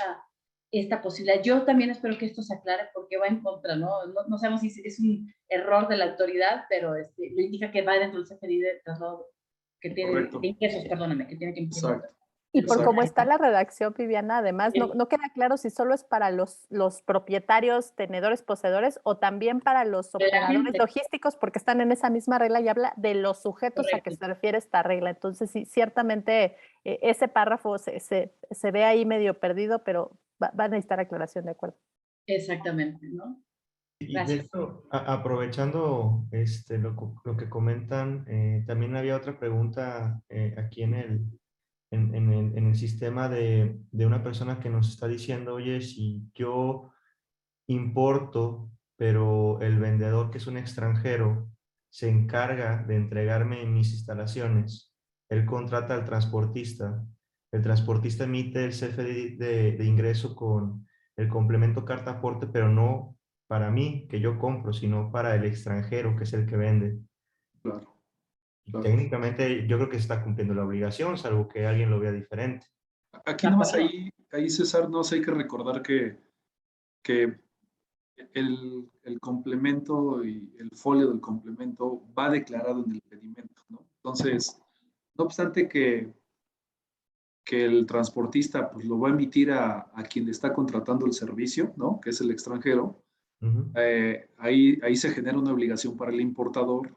esta posibilidad. Yo también espero que esto se aclare porque va en contra, ¿no? No sabemos si es un error de la autoridad, pero lo indica que va dentro del CFDI de traslado que tiene, de ingresos, perdóname, que tiene que emitir. Exacto. Y por cómo está la redacción, Viviana, además, no queda claro si solo es para los propietarios, tenedores, poseedores, o también para los operadores logísticos, porque están en esa misma regla y habla de los sujetos a que se refiere esta regla. Entonces, sí, ciertamente ese párrafo se ve ahí medio perdido, pero va a necesitar aclaración, ¿de acuerdo? Exactamente, ¿no? Y de hecho, aprovechando lo que comentan, también había otra pregunta aquí en el sistema de una persona que nos está diciendo, oye, si yo importo, pero el vendedor, que es un extranjero, se encarga de entregarme en mis instalaciones, él contrata al transportista, el transportista emite el CFDI de ingreso con el complemento carta aporte, pero no para mí, que yo compro, sino para el extranjero, que es el que vende. Claro. Claro. Técnicamente yo creo que se está cumpliendo la obligación, salvo que alguien lo vea diferente. Aquí nomás ahí César, no sé, hay que recordar que el complemento y el folio del complemento va declarado en el pedimento, ¿no? Entonces, no obstante que el transportista pues, lo va a emitir a quien le está contratando el servicio, ¿no? Que es el extranjero, ahí se genera una obligación para el importador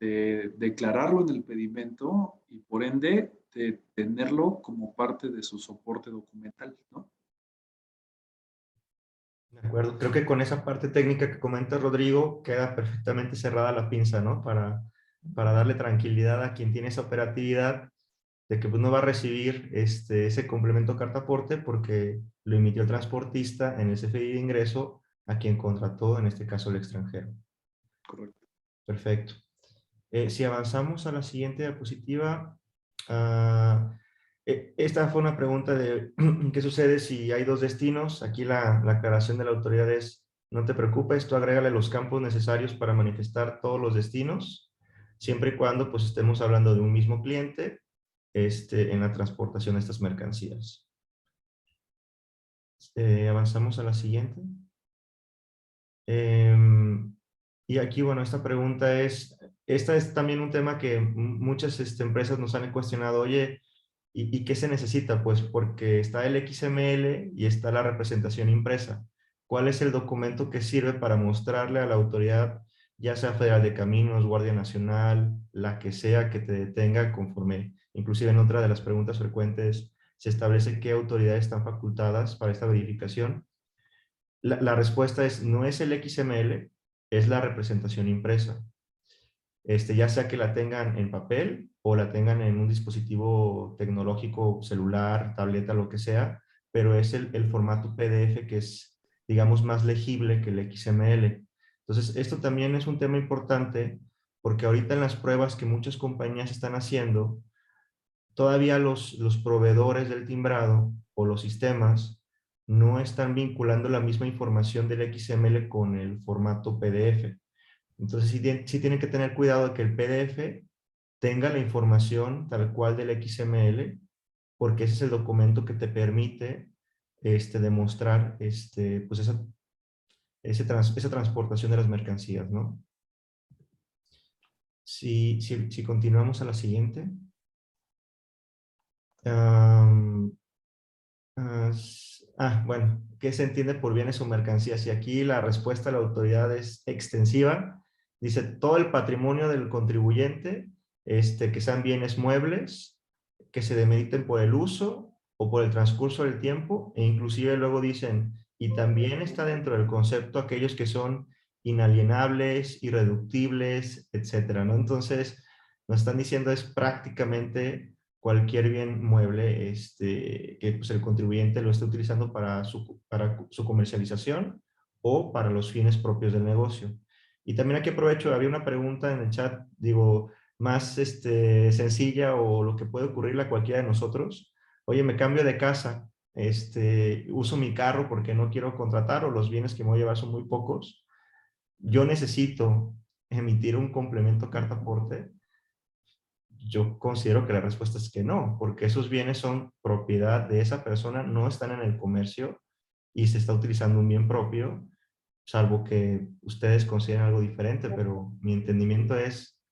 de declararlo en el pedimento y por ende de tenerlo como parte de su soporte documental, ¿no? De acuerdo, creo que con esa parte técnica que comenta Rodrigo queda perfectamente cerrada la pinza, ¿no? Para darle tranquilidad a quien tiene esa operatividad de que pues, no va a recibir ese complemento carta aporte porque lo emitió el transportista en el CFDI de ingreso a quien contrató, en este caso el extranjero. Correcto. Perfecto. Si avanzamos a la siguiente diapositiva, esta fue una pregunta de qué sucede si hay dos destinos. Aquí la aclaración de la autoridad es, no te preocupes, tú agrégale los campos necesarios para manifestar todos los destinos, siempre y cuando pues estemos hablando de un mismo cliente en la transportación de estas mercancías. Avanzamos a la siguiente. Y aquí, bueno, esta pregunta esta es también un tema que muchas empresas nos han cuestionado, oye, ¿y qué se necesita? Pues porque está el XML y está la representación impresa. ¿Cuál es el documento que sirve para mostrarle a la autoridad, ya sea Federal de Caminos, Guardia Nacional, la que sea que te detenga conforme, inclusive en otra de las preguntas frecuentes se establece qué autoridades están facultadas para esta verificación. La respuesta es, no es el XML, es la representación impresa. Ya sea que la tengan en papel o la tengan en un dispositivo tecnológico, celular, tableta, lo que sea, pero es el formato PDF que es, digamos, más legible que el XML. Entonces, esto también es un tema importante porque ahorita en las pruebas que muchas compañías están haciendo, todavía los proveedores del timbrado o los sistemas no están vinculando la misma información del XML con el formato PDF. Entonces sí tienen que tener cuidado de que el PDF tenga la información tal cual del XML, porque ese es el documento que te permite demostrar pues esa transportación de las mercancías, ¿no? Si continuamos a la siguiente. Bueno, ¿qué se entiende por bienes o mercancías? Y aquí la respuesta de la autoridad es extensiva. Dice, todo el patrimonio del contribuyente, que sean bienes muebles, que se demeriten por el uso o por el transcurso del tiempo, e inclusive luego dicen, y también está dentro del concepto aquellos que son inalienables, irreductibles, etcétera, ¿no? Entonces, nos están diciendo es prácticamente cualquier bien mueble que pues, el contribuyente lo esté utilizando para su comercialización o para los fines propios del negocio. Y también aquí aprovecho, había una pregunta en el chat, digo, más sencilla o lo que puede ocurrirle a cualquiera de nosotros. Oye, me cambio de casa, uso mi carro porque no quiero contratar o los bienes que me voy a llevar son muy pocos. Yo necesito emitir un complemento carta aporte. Yo considero que la respuesta es que no, porque esos bienes son propiedad de esa persona, no están en el comercio y se está utilizando un bien propio, salvo que ustedes consideren algo diferente, pero mi entendimiento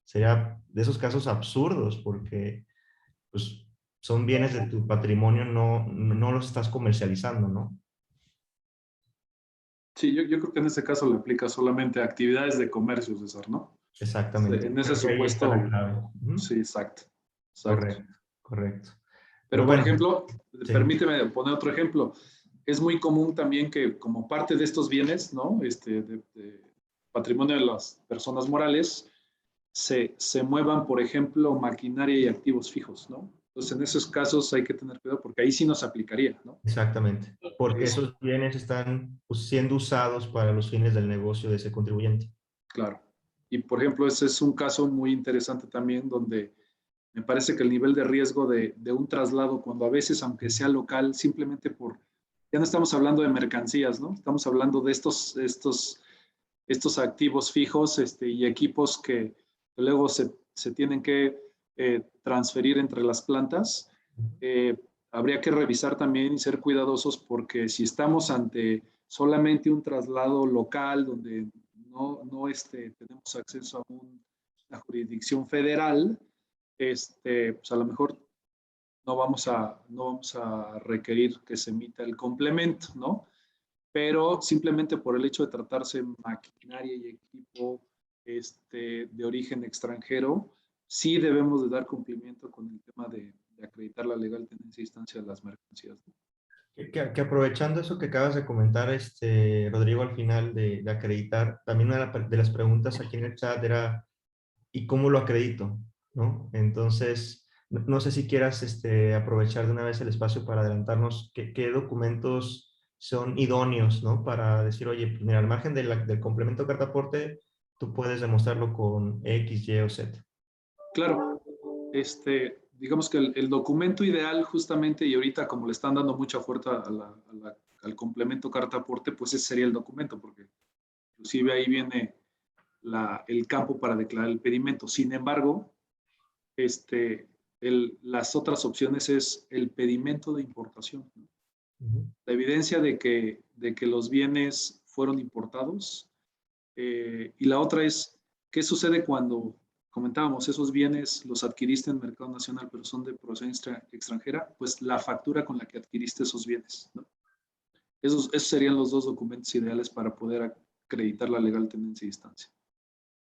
sería de esos casos absurdos, porque pues, son bienes de tu patrimonio, no los estás comercializando, ¿no? Sí, yo creo que en ese caso le aplica solamente a actividades de comercio, César, ¿no? Exactamente. En ese Creo que ahí está la supuesto, clave. sí, exacto, exacto. Correcto, correcto. Pero, Pero por bueno, ejemplo, sí. permíteme poner otro ejemplo. Es muy común también que como parte de estos bienes, ¿no? De patrimonio de las personas morales, se muevan, por ejemplo, maquinaria y activos fijos, ¿no? Entonces, en esos casos hay que tener cuidado porque ahí sí nos aplicaría, ¿no? Exactamente, porque esos bienes están pues, siendo usados para los fines del negocio de ese contribuyente. Claro. Y, por ejemplo, ese es un caso muy interesante también donde me parece que el nivel de riesgo de un traslado, cuando a veces, aunque sea local, simplemente ya no estamos hablando de mercancías, ¿no? Estamos hablando de estos activos fijos y equipos que luego se tienen que transferir entre las plantas. Habría que revisar también y ser cuidadosos porque si estamos ante solamente un traslado local donde no tenemos acceso a una jurisdicción federal, pues a lo mejor no vamos a requerir que se emita el complemento, ¿no? Pero simplemente por el hecho de tratarse de maquinaria y equipo de origen extranjero, sí debemos de dar cumplimiento con el tema de acreditar la legal tenencia y instancia de las mercancías, ¿no? Que aprovechando eso que acabas de comentar, Rodrigo, al final de acreditar, también una de las preguntas aquí en el chat era, ¿y cómo lo acredito? ¿No? Entonces, no sé si quieras aprovechar de una vez el espacio para adelantarnos qué documentos son idóneos, ¿no? Para decir, oye, pues mira, al margen del complemento carta aporte, tú puedes demostrarlo con X, Y o Z. Claro, digamos que el documento ideal justamente, y ahorita como le están dando mucha fuerza al complemento carta aporte, pues ese sería el documento, porque inclusive ahí viene el campo para declarar el pedimento. Sin embargo, las otras opciones es el pedimento de importación, ¿no? La evidencia de que los bienes fueron importados. Y la otra es, ¿qué sucede cuando, comentábamos, esos bienes los adquiriste en el mercado nacional, pero son de procedencia extranjera? Pues la factura con la que adquiriste esos bienes, ¿no? Esos serían los dos documentos ideales para poder acreditar la legal tenencia y instancia.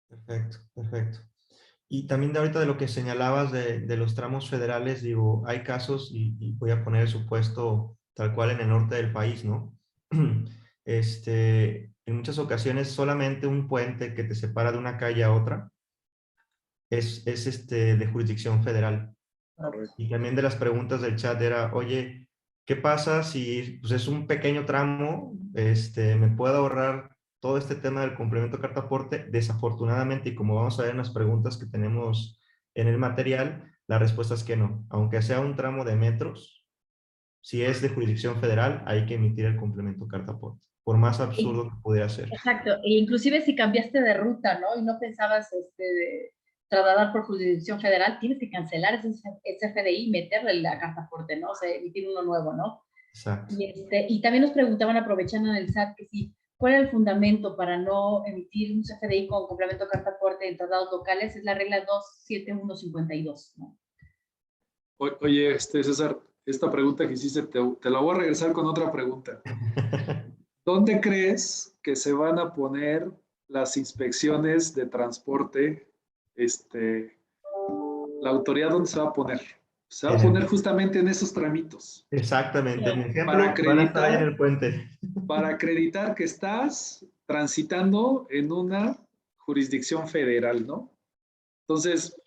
Perfecto, perfecto. Y también de ahorita de lo que señalabas de los tramos federales, digo, hay casos, y voy a poner el supuesto tal cual en el norte del país, ¿no? En muchas ocasiones solamente un puente que te separa de una calle a otra es de jurisdicción federal. Correcto. Y también de las preguntas del chat era, oye, ¿qué pasa si pues, es un pequeño tramo? ¿Me puedo ahorrar todo este tema del complemento carta aporte? Desafortunadamente, y como vamos a ver en las preguntas que tenemos en el material, la respuesta es que no. Aunque sea un tramo de metros, si es de jurisdicción federal, hay que emitir el complemento carta aporte, por más absurdo que pudiera ser. Exacto, e inclusive si cambiaste de ruta, ¿no? Y no pensabas trasladar por jurisdicción federal, tienes que cancelar ese FDI y meterle la carta aporte, ¿no? O sea, emitir uno nuevo, ¿no? Exacto. Y también nos preguntaban, aprovechando en el SAT, que sí, ¿cuál es el fundamento para no emitir un CFDI con complemento carta aporte en traslados locales? Es la regla 27152, ¿no? Oye, César, esta pregunta que hiciste, te la voy a regresar con otra pregunta. ¿Dónde crees que se van a poner las inspecciones de transporte? La autoridad, ¿dónde se va a poner? Se va a poner justamente en esos tramitos. Exactamente. En mi Para ejemplo, van a estar ahí en acreditar, el puente. para acreditar que estás transitando en una jurisdicción federal, ¿no? Entonces,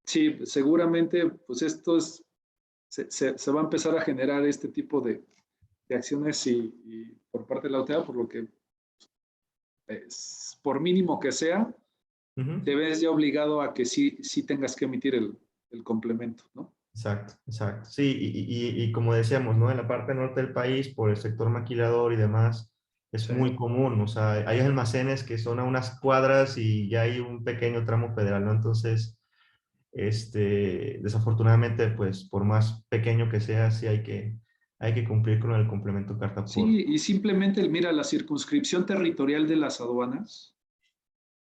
sí, seguramente, pues esto es, se va a empezar a generar este tipo de acciones y por parte de la autoridad, por lo que, por mínimo que sea, te ves ya obligado a que sí tengas que emitir el complemento, ¿no? Exacto, exacto. Sí, y como decíamos, ¿no? En la parte norte del país, por el sector maquilador y demás, es Sí. muy común. O sea, hay almacenes que son a unas cuadras y ya hay un pequeño tramo federal, ¿no? Entonces, desafortunadamente, pues, por más pequeño que sea, sí hay que cumplir con el complemento carta por. Sí, y simplemente, mira, la circunscripción territorial de las aduanas,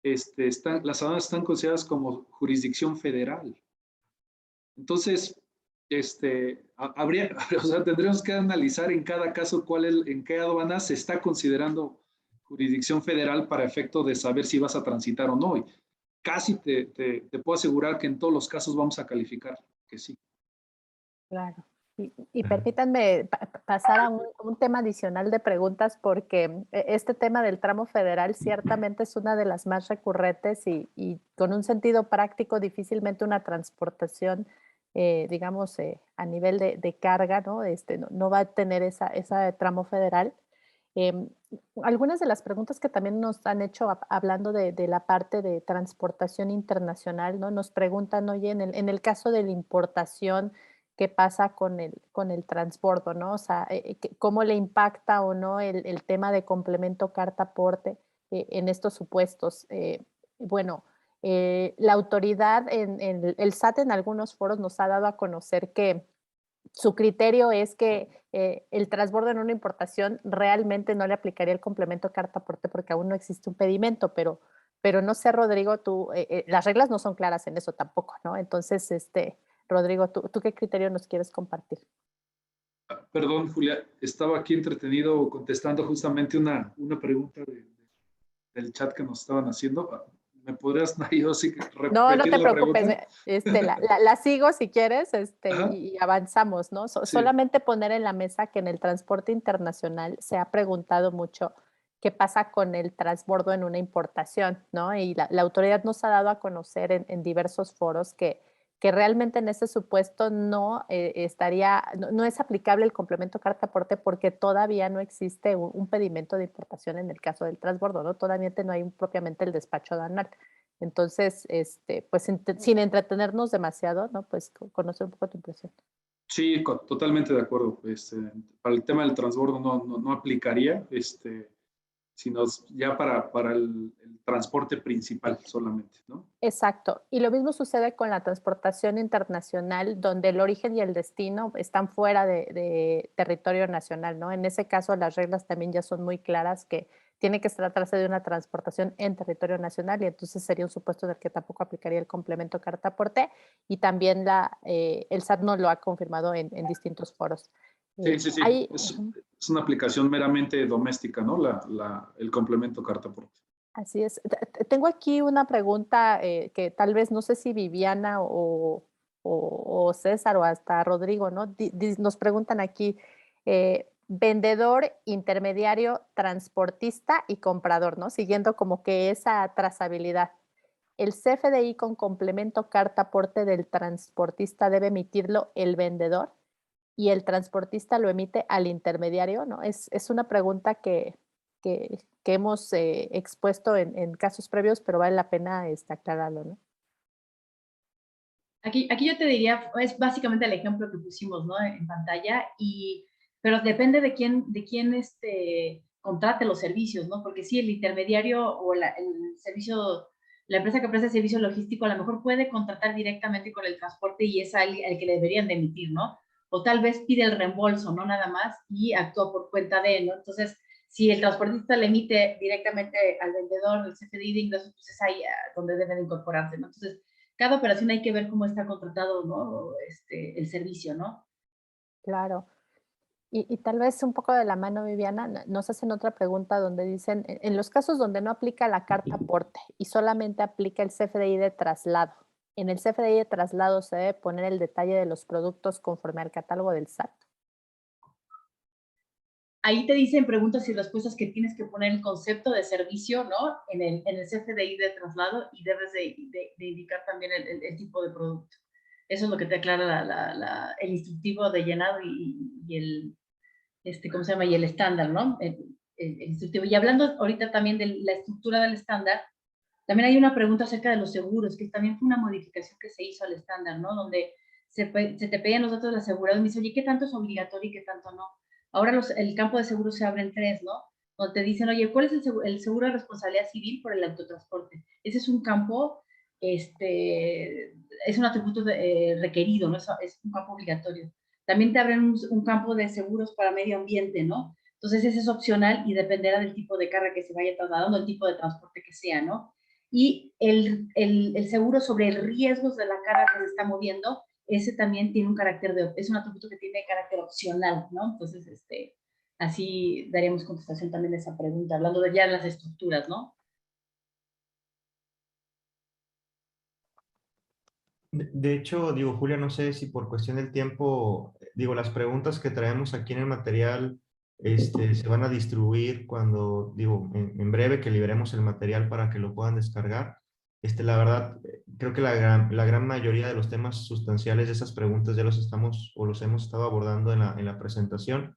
las aduanas están consideradas como jurisdicción federal. Entonces, habría, o sea, tendríamos que analizar en cada caso en qué aduana se está considerando jurisdicción federal para efecto de saber si vas a transitar o no. Y casi te puedo asegurar que en todos los casos vamos a calificar que sí. Claro. Y permítanme pasar a un tema adicional de preguntas, porque este tema del tramo federal ciertamente es una de las más recurrentes y con un sentido práctico difícilmente una transportación, digamos, a nivel de carga, ¿no? No va a tener ese tramo federal. Algunas de las preguntas que también nos han hecho hablando de la parte de transportación internacional, ¿no? Nos preguntan, oye, en el caso de la importación, qué pasa con el transbordo, ¿no? O sea, cómo le impacta o no el tema de complemento carta aporte en estos supuestos. Bueno, la autoridad, el SAT en algunos foros nos ha dado a conocer que su criterio es que el transbordo en una importación realmente no le aplicaría el complemento carta aporte porque aún no existe un pedimento, pero no sé, Rodrigo, las reglas no son claras en eso tampoco, ¿no? Entonces, Rodrigo, ¿tú qué criterio nos quieres compartir? Perdón, Julia, estaba aquí entretenido contestando justamente una pregunta del chat que nos estaban haciendo. ¿Me podrías, yo sí, No, no repetir te la preocupes, pregunta? la sigo si quieres, Ajá, y avanzamos, ¿no? sí. Solamente poner en la mesa que en el transporte internacional se ha preguntado mucho qué pasa con el transbordo en una importación, ¿no? Y la autoridad nos ha dado a conocer en diversos foros que realmente en ese supuesto no no es aplicable el complemento carta aporte porque todavía no existe un pedimento de importación en el caso del transbordo, ¿no? Todavía no hay propiamente el despacho aduanal. Entonces, pues sin entretenernos demasiado, ¿no? Pues conocer un poco tu impresión. Sí, totalmente de acuerdo. Para el tema del transbordo no aplicaría, sino ya para el transporte principal solamente, ¿no? Exacto. Y lo mismo sucede con la transportación internacional, donde el origen y el destino están fuera de territorio nacional, ¿no? En ese caso, las reglas también ya son muy claras que tiene que tratarse de una transportación en territorio nacional y entonces sería un supuesto en el que tampoco aplicaría el complemento carta aporte y también el SAT no lo ha confirmado en distintos foros. Sí. Hay, Es una aplicación meramente doméstica, ¿no? El complemento carta aporte. Así es. Tengo aquí una pregunta que tal vez no sé si Viviana o César o hasta Rodrigo, ¿no? Nos preguntan aquí, vendedor, intermediario, transportista y comprador, ¿no? Siguiendo como que esa trazabilidad. ¿El CFDI con complemento carta aporte del transportista debe emitirlo el vendedor y el transportista lo emite al intermediario? ¿No? Es una pregunta que hemos expuesto en casos previos, pero vale la pena aclararlo, ¿no? Aquí yo te diría, es básicamente el ejemplo que pusimos, ¿no? En pantalla, pero depende de quién contrate los servicios, ¿no? Porque sí, el intermediario o el servicio, la empresa que presta el servicio logístico a lo mejor puede contratar directamente con el transporte y es al que le deberían de emitir, ¿no? O tal vez pide el reembolso, ¿no? Nada más y actúa por cuenta de él, ¿no? Entonces, si el transportista le emite directamente al vendedor el CFDI de ingresos, pues es ahí donde deben incorporarse, ¿no? Entonces, cada operación hay que ver cómo está contratado, ¿no? El servicio, ¿no? Claro. Y tal vez un poco de la mano, Viviana, nos hacen otra pregunta donde dicen, en los casos donde no aplica la carta aporte y solamente aplica el CFDI de traslado, ¿en el CFDI de traslado se debe poner el detalle de los productos conforme al catálogo del SAT? Ahí te dicen preguntas y respuestas que tienes que poner el concepto de servicio, ¿no? En el CFDI de traslado y debes de indicar también el tipo de producto. Eso es lo que te aclara el instructivo de llenado y el, ¿cómo se llama? Y el estándar, ¿no? El instructivo. Y hablando ahorita también de la estructura del estándar, también hay una pregunta acerca de los seguros, que también fue una modificación que se hizo al estándar, ¿no? Donde se te pedían los datos del asegurado y me dice, oye, ¿qué tanto es obligatorio y qué tanto no? Ahora el campo de seguros se abre en tres, ¿no? Donde te dicen, oye, ¿cuál es el seguro de responsabilidad civil por el autotransporte? Ese es un campo, es un atributo requerido, ¿no? Es un campo obligatorio. También te abren un campo de seguros para medio ambiente, ¿no? Entonces ese es opcional y dependerá del tipo de carga que se vaya trasladando, el tipo de transporte que sea, ¿no? Y el seguro sobre el riesgos de la carga que se está moviendo, ese también tiene un carácter es un atributo que tiene carácter opcional, ¿no? Entonces, así daríamos contestación también a esa pregunta, hablando de ya las estructuras, ¿no? De hecho, digo, Julia, no sé si por cuestión del tiempo, digo, las preguntas que traemos aquí en el material se van a distribuir cuando, digo, en breve que liberemos el material para que lo puedan descargar. La verdad, creo que la gran mayoría de los temas sustanciales de esas preguntas ya los estamos o los hemos estado abordando en la presentación.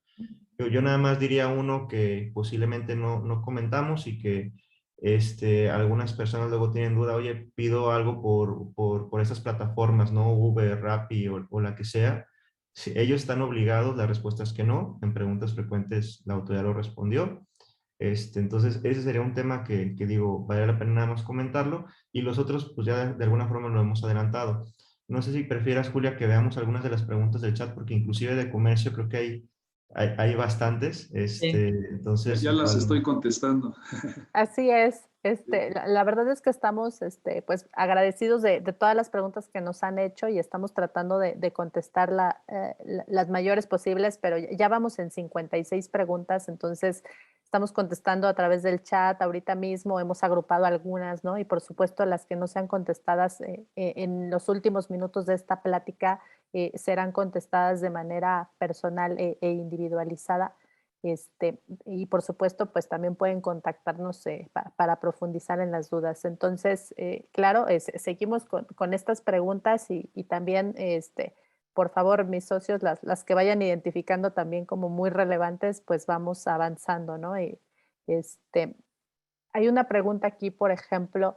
Yo nada más diría uno que posiblemente no comentamos y que algunas personas luego tienen duda, oye, pido algo por esas plataformas, ¿no? Uber, Rappi o la que sea. Si ellos están obligados, la respuesta es que no. En preguntas frecuentes la autoridad lo respondió. Entonces, ese sería un tema que digo, vale la pena nada más comentarlo. Y los otros, pues ya de alguna forma lo hemos adelantado. No sé si prefieras, Julia, que veamos algunas de las preguntas del chat, porque inclusive de comercio creo que hay bastantes. Sí. Entonces, Ya las igual, estoy contestando. Así es. La verdad es que estamos pues, agradecidos de todas las preguntas que nos han hecho y estamos tratando de contestar las mayores posibles, pero ya vamos en 56 preguntas, entonces estamos contestando a través del chat ahorita mismo, hemos agrupado algunas, ¿no? Y por supuesto las que no sean contestadas en los últimos minutos de esta plática serán contestadas de manera personal e individualizada. Y por supuesto, pues también pueden contactarnos para profundizar en las dudas. Entonces, claro, seguimos con estas preguntas y también, por favor, mis socios, las que vayan identificando también como muy relevantes, pues vamos avanzando, ¿no? Y, hay una pregunta aquí, por ejemplo,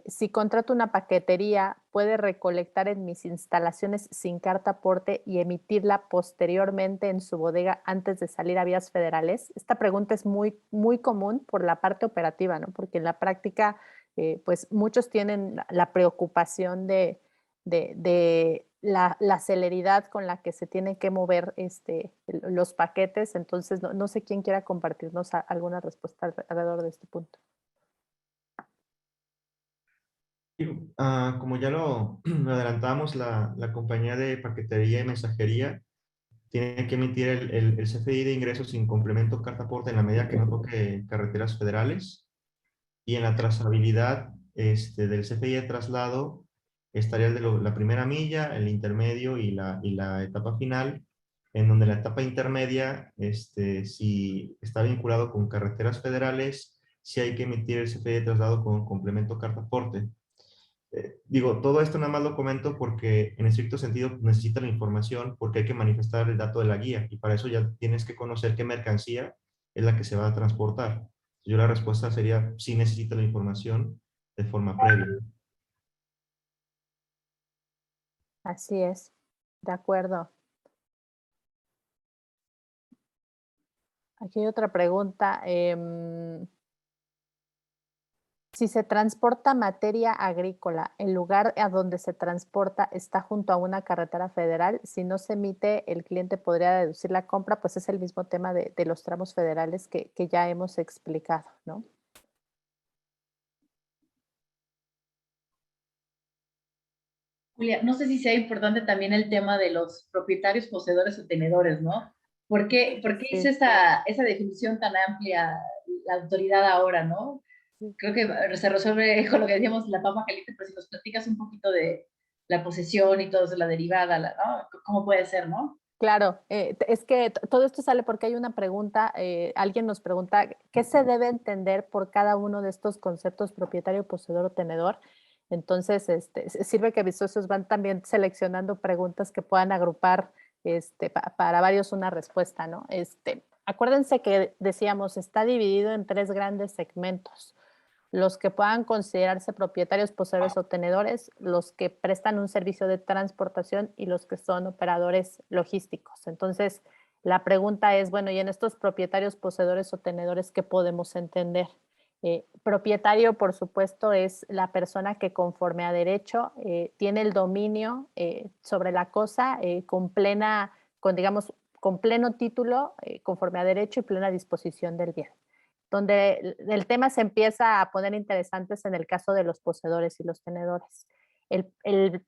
si contrato una paquetería, ¿puede recolectar en mis instalaciones sin carta aporte y emitirla posteriormente en su bodega antes de salir a vías federales? Esta pregunta es muy, muy común por la parte operativa, ¿no? Porque en la práctica, pues muchos tienen la preocupación de la celeridad con la que se tienen que mover los paquetes. Entonces, no sé quién quiera compartirnos alguna respuesta alrededor de este punto. Como ya lo adelantamos, la compañía de paquetería y mensajería tiene que emitir el CFDI de ingresos sin complemento carta aporte en la medida que no toque carreteras federales. Y en la trazabilidad del CFDI de traslado estaría el de la primera milla, el intermedio y la etapa final, en donde la etapa intermedia, si está vinculado con carreteras federales, sí hay que emitir el CFDI de traslado con complemento carta aporte. Digo, todo esto nada más lo comento porque en estricto sentido necesita la información porque hay que manifestar el dato de la guía y para eso ya tienes que conocer qué mercancía es la que se va a transportar. Yo la respuesta sería sí necesita la información de forma previa. Así es, de acuerdo. Aquí hay otra pregunta. Si se transporta materia agrícola, ¿el lugar a donde se transporta está junto a una carretera federal? Si no se emite, el cliente podría deducir la compra, pues es el mismo tema de los tramos federales que ya hemos explicado, ¿no? Julia, no sé si sea importante también el tema de los propietarios, poseedores o tenedores, ¿no? ¿Por qué Sí. hizo esa definición tan amplia la autoridad ahora, ¿no? Creo que se resuelve con lo que decíamos, la papa caliente, pero si nos platicas un poquito de la posesión y todo eso, la derivada, ¿no? ¿Cómo puede ser, no? Claro, es que todo esto sale porque hay una pregunta, alguien nos pregunta, ¿qué se debe entender por cada uno de estos conceptos propietario, poseedor o tenedor? Entonces, sirve que mis socios van también seleccionando preguntas que puedan agrupar para varios una respuesta, ¿no? Acuérdense que decíamos, está dividido en 3 grandes segmentos. Los que puedan considerarse propietarios, poseedores o tenedores, los que prestan un servicio de transportación y los que son operadores logísticos. Entonces, la pregunta es, bueno, y en estos propietarios, poseedores o tenedores, ¿qué podemos entender? Propietario, por supuesto, es la persona que conforme a derecho tiene el dominio sobre la cosa digamos, con pleno título, conforme a derecho y plena disposición del bien. Donde el tema se empieza a poner interesantes en el caso de los poseedores y los tenedores.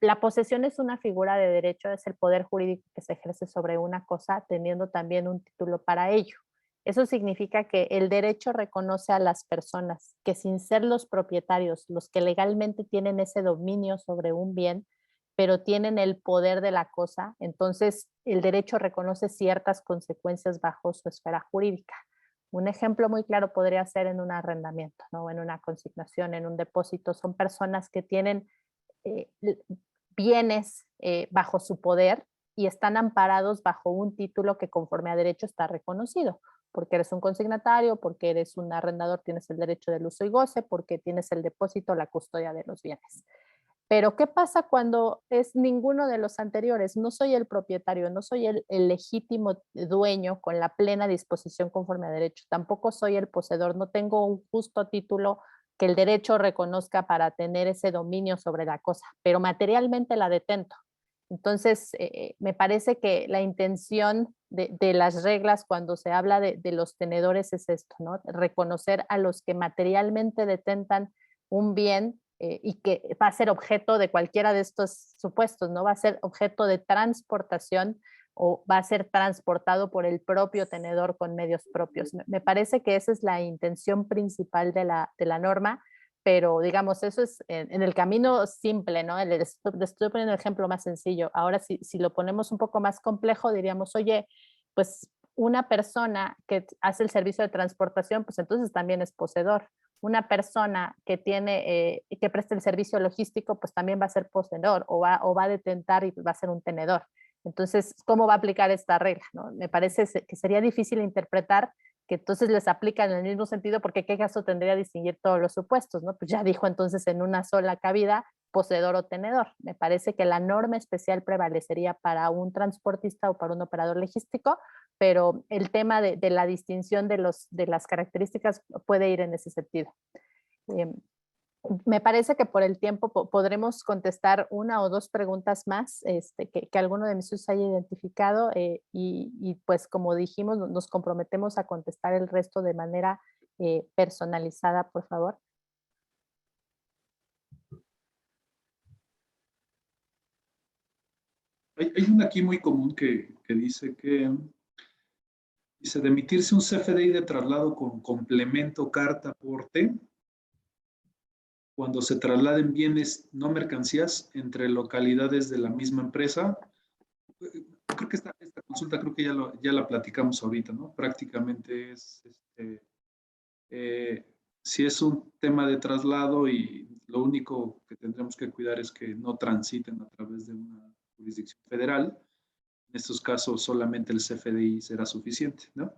La posesión es una figura de derecho, es el poder jurídico que se ejerce sobre una cosa teniendo también un título para ello. Eso significa que el derecho reconoce a las personas que sin ser los propietarios, los que legalmente tienen ese dominio sobre un bien, pero tienen el poder de la cosa, entonces el derecho reconoce ciertas consecuencias bajo su esfera jurídica. Un ejemplo muy claro podría ser en un arrendamiento, ¿no? En una consignación, en un depósito. Son personas que tienen bienes bajo su poder y están amparados bajo un título que conforme a derecho está reconocido. Porque eres un consignatario, porque eres un arrendador, tienes el derecho del uso y goce, porque tienes el depósito, la custodia de los bienes. Pero ¿qué pasa cuando es ninguno de los anteriores? No soy el propietario, no soy el legítimo dueño con la plena disposición conforme a derecho, tampoco soy el poseedor, no tengo un justo título que el derecho reconozca para tener ese dominio sobre la cosa, pero materialmente la detento. Entonces, me parece que la intención de las reglas cuando se habla de los tenedores es esto, ¿no? Reconocer a los que materialmente detentan un bien y que va a ser objeto de cualquiera de estos supuestos, ¿no? Va a ser objeto de transportación o va a ser transportado por el propio tenedor con medios propios. Me parece que esa es la intención principal de la norma, pero digamos, eso es en el camino simple, ¿no? Estoy poniendo el ejemplo más sencillo. Ahora, si lo ponemos un poco más complejo, diríamos, oye, pues una persona que hace el servicio de transportación, pues entonces también es poseedor. Una persona que que presta el servicio logístico, pues también va a ser poseedor o va a detentar y va a ser un tenedor. Entonces, ¿cómo va a aplicar esta regla? ¿No? Me parece que sería difícil interpretar que entonces les aplica en el mismo sentido, porque qué caso tendría distinguir todos los supuestos, ¿no? Pues ya dijo entonces en una sola cabida, poseedor o tenedor. Me parece que la norma especial prevalecería para un transportista o para un operador logístico, pero el tema de la distinción de las características puede ir en ese sentido. Me parece que por el tiempo podremos contestar una o dos preguntas más que alguno de mis socios haya identificado y pues como dijimos, nos comprometemos a contestar el resto de manera personalizada, por favor. Hay una aquí muy común que dice dice, de emitirse un CFDI de traslado con complemento carta aporte, cuando se trasladen bienes, no mercancías, entre localidades de la misma empresa. Creo que esta consulta creo que ya la platicamos ahorita, ¿no? Prácticamente es, si es un tema de traslado y lo único que tendremos que cuidar es que no transiten a través de una jurisdicción federal. En estos casos solamente el CFDI será suficiente, ¿no?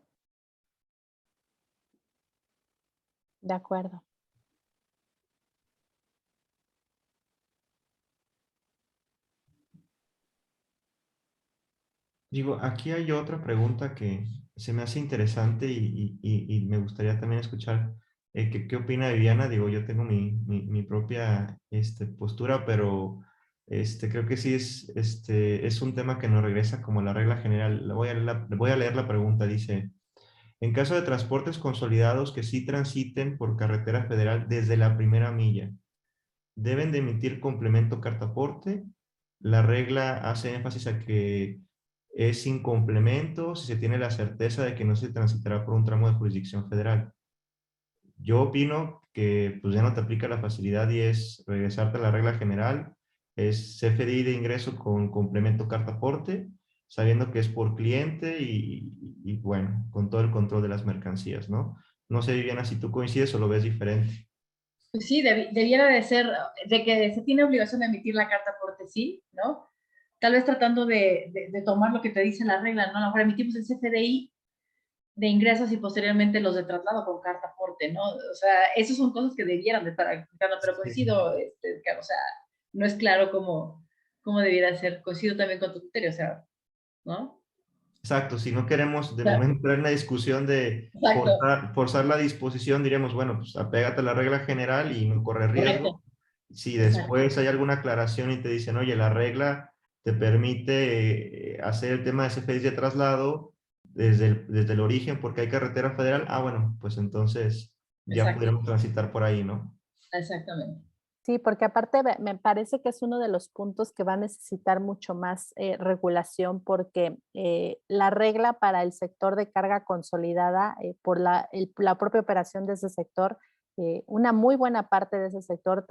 De acuerdo. Digo, aquí hay otra pregunta que se me hace interesante y me gustaría también escuchar qué opina Viviana. Digo, yo tengo mi propia postura, pero creo que sí es un tema que nos regresa como a la regla general. Voy a leer la pregunta. Dice, en caso de transportes consolidados que sí transiten por carretera federal desde la primera milla, ¿deben de emitir complemento carta aporte? La regla hace énfasis a que es sin complemento si se tiene la certeza de que no se transitará por un tramo de jurisdicción federal. Yo opino que pues ya no te aplica la facilidad y es regresarte a la regla general, es CFDI de ingreso con complemento carta aporte, sabiendo que es por cliente y bueno, con todo el control de las mercancías, ¿no? No sé, Viviana, si tú coincides o lo ves diferente. Pues sí, debiera de ser, de que se tiene obligación de emitir la carta aporte, sí, ¿no? Tal vez tratando de tomar lo que te dice la regla, ¿no? A lo mejor emitimos el CFDI de ingresos y posteriormente los de traslado con carta aporte, ¿no? O sea, esas son cosas que debieran de estar aplicando, pero coincido, o sea, no es claro cómo debiera ser. Coincido también con tu criterio, o sea, ¿no? Exacto, si no queremos de O sea, momento entrar en una discusión de exacto, forzar la disposición, diríamos, bueno, pues apégate a la regla general y no corre correcto, riesgo. Si exacto, después hay alguna aclaración y te dicen, oye, la regla te permite hacer el tema de ese de traslado desde el origen porque hay carretera federal, bueno, pues entonces ya exacto, pudiéramos transitar por ahí, ¿no? exactamente. Sí, porque aparte me parece que es uno de los puntos que va a necesitar mucho más regulación porque la regla para el sector de carga consolidada, por la propia operación de ese sector, una muy buena parte de ese sector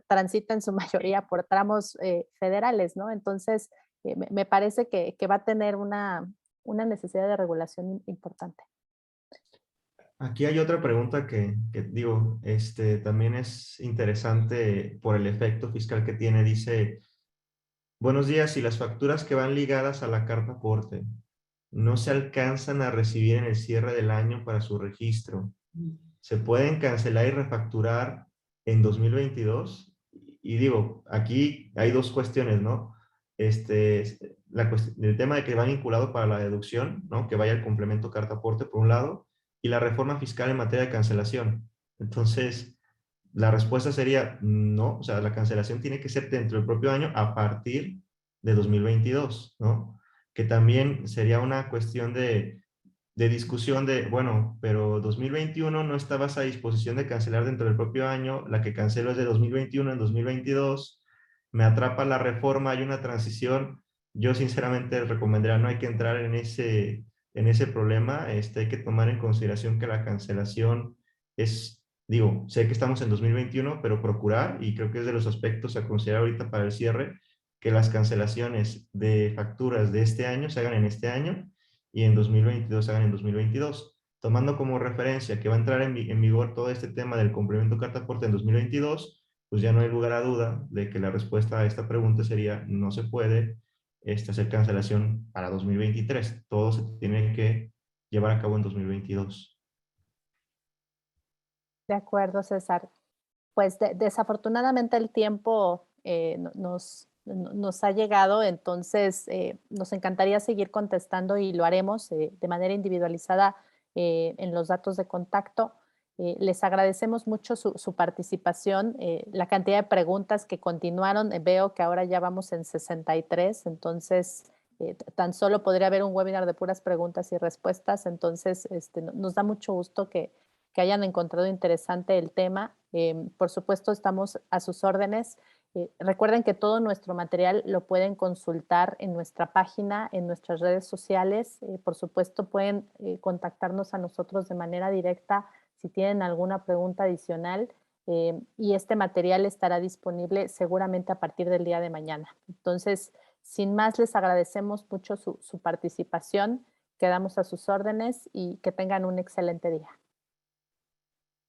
transita en su mayoría por tramos federales, ¿no? Entonces, me parece que va a tener una necesidad de regulación importante. Aquí hay otra pregunta que digo, también es interesante por el efecto fiscal que tiene. Dice, buenos días, si las facturas que van ligadas a la carta aporte no se alcanzan a recibir en el cierre del año para su registro, ¿se pueden cancelar y refacturar en 2022? Y digo, aquí hay dos cuestiones, ¿no? El tema de que va vinculado para la deducción, ¿no? Que vaya el complemento carta aporte por un lado, y la reforma fiscal en materia de cancelación. Entonces, la respuesta sería no, o sea, la cancelación tiene que ser dentro del propio año a partir de 2022, ¿no? Que también sería una cuestión de discusión de, bueno, pero 2021 no estabas a disposición de cancelar dentro del propio año, la que cancelo es de 2021 en 2022, me atrapa la reforma, hay una transición, yo sinceramente recomendaría no hay que entrar en ese problema, hay que tomar en consideración que la cancelación es, digo, sé que estamos en 2021, pero procurar, y creo que es de los aspectos a considerar ahorita para el cierre, que las cancelaciones de facturas de este año se hagan en este año y en 2022 se hagan en 2022. Tomando como referencia que va a entrar en vigor todo este tema del complemento carta aporte en 2022, pues ya no hay lugar a duda de que la respuesta a esta pregunta sería no se puede hacer cancelación para 2023. Todo se tiene que llevar a cabo en 2022. De acuerdo, César. Pues desafortunadamente el tiempo nos ha llegado, entonces nos encantaría seguir contestando y lo haremos de manera individualizada en los datos de contacto. Les agradecemos mucho su participación, la cantidad de preguntas que continuaron. Veo que ahora ya vamos en 63, entonces tan solo podría haber un webinar de puras preguntas y respuestas, entonces nos da mucho gusto que hayan encontrado interesante el tema. Por supuesto, estamos a sus órdenes. Recuerden que todo nuestro material lo pueden consultar en nuestra página, en nuestras redes sociales. Por supuesto, pueden contactarnos a nosotros de manera directa si tienen alguna pregunta adicional. y este material estará disponible seguramente a partir del día de mañana. Entonces, sin más, les agradecemos mucho su participación, quedamos a sus órdenes y que tengan un excelente día.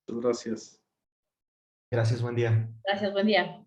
Muchas gracias. Gracias, buen día. Gracias, buen día.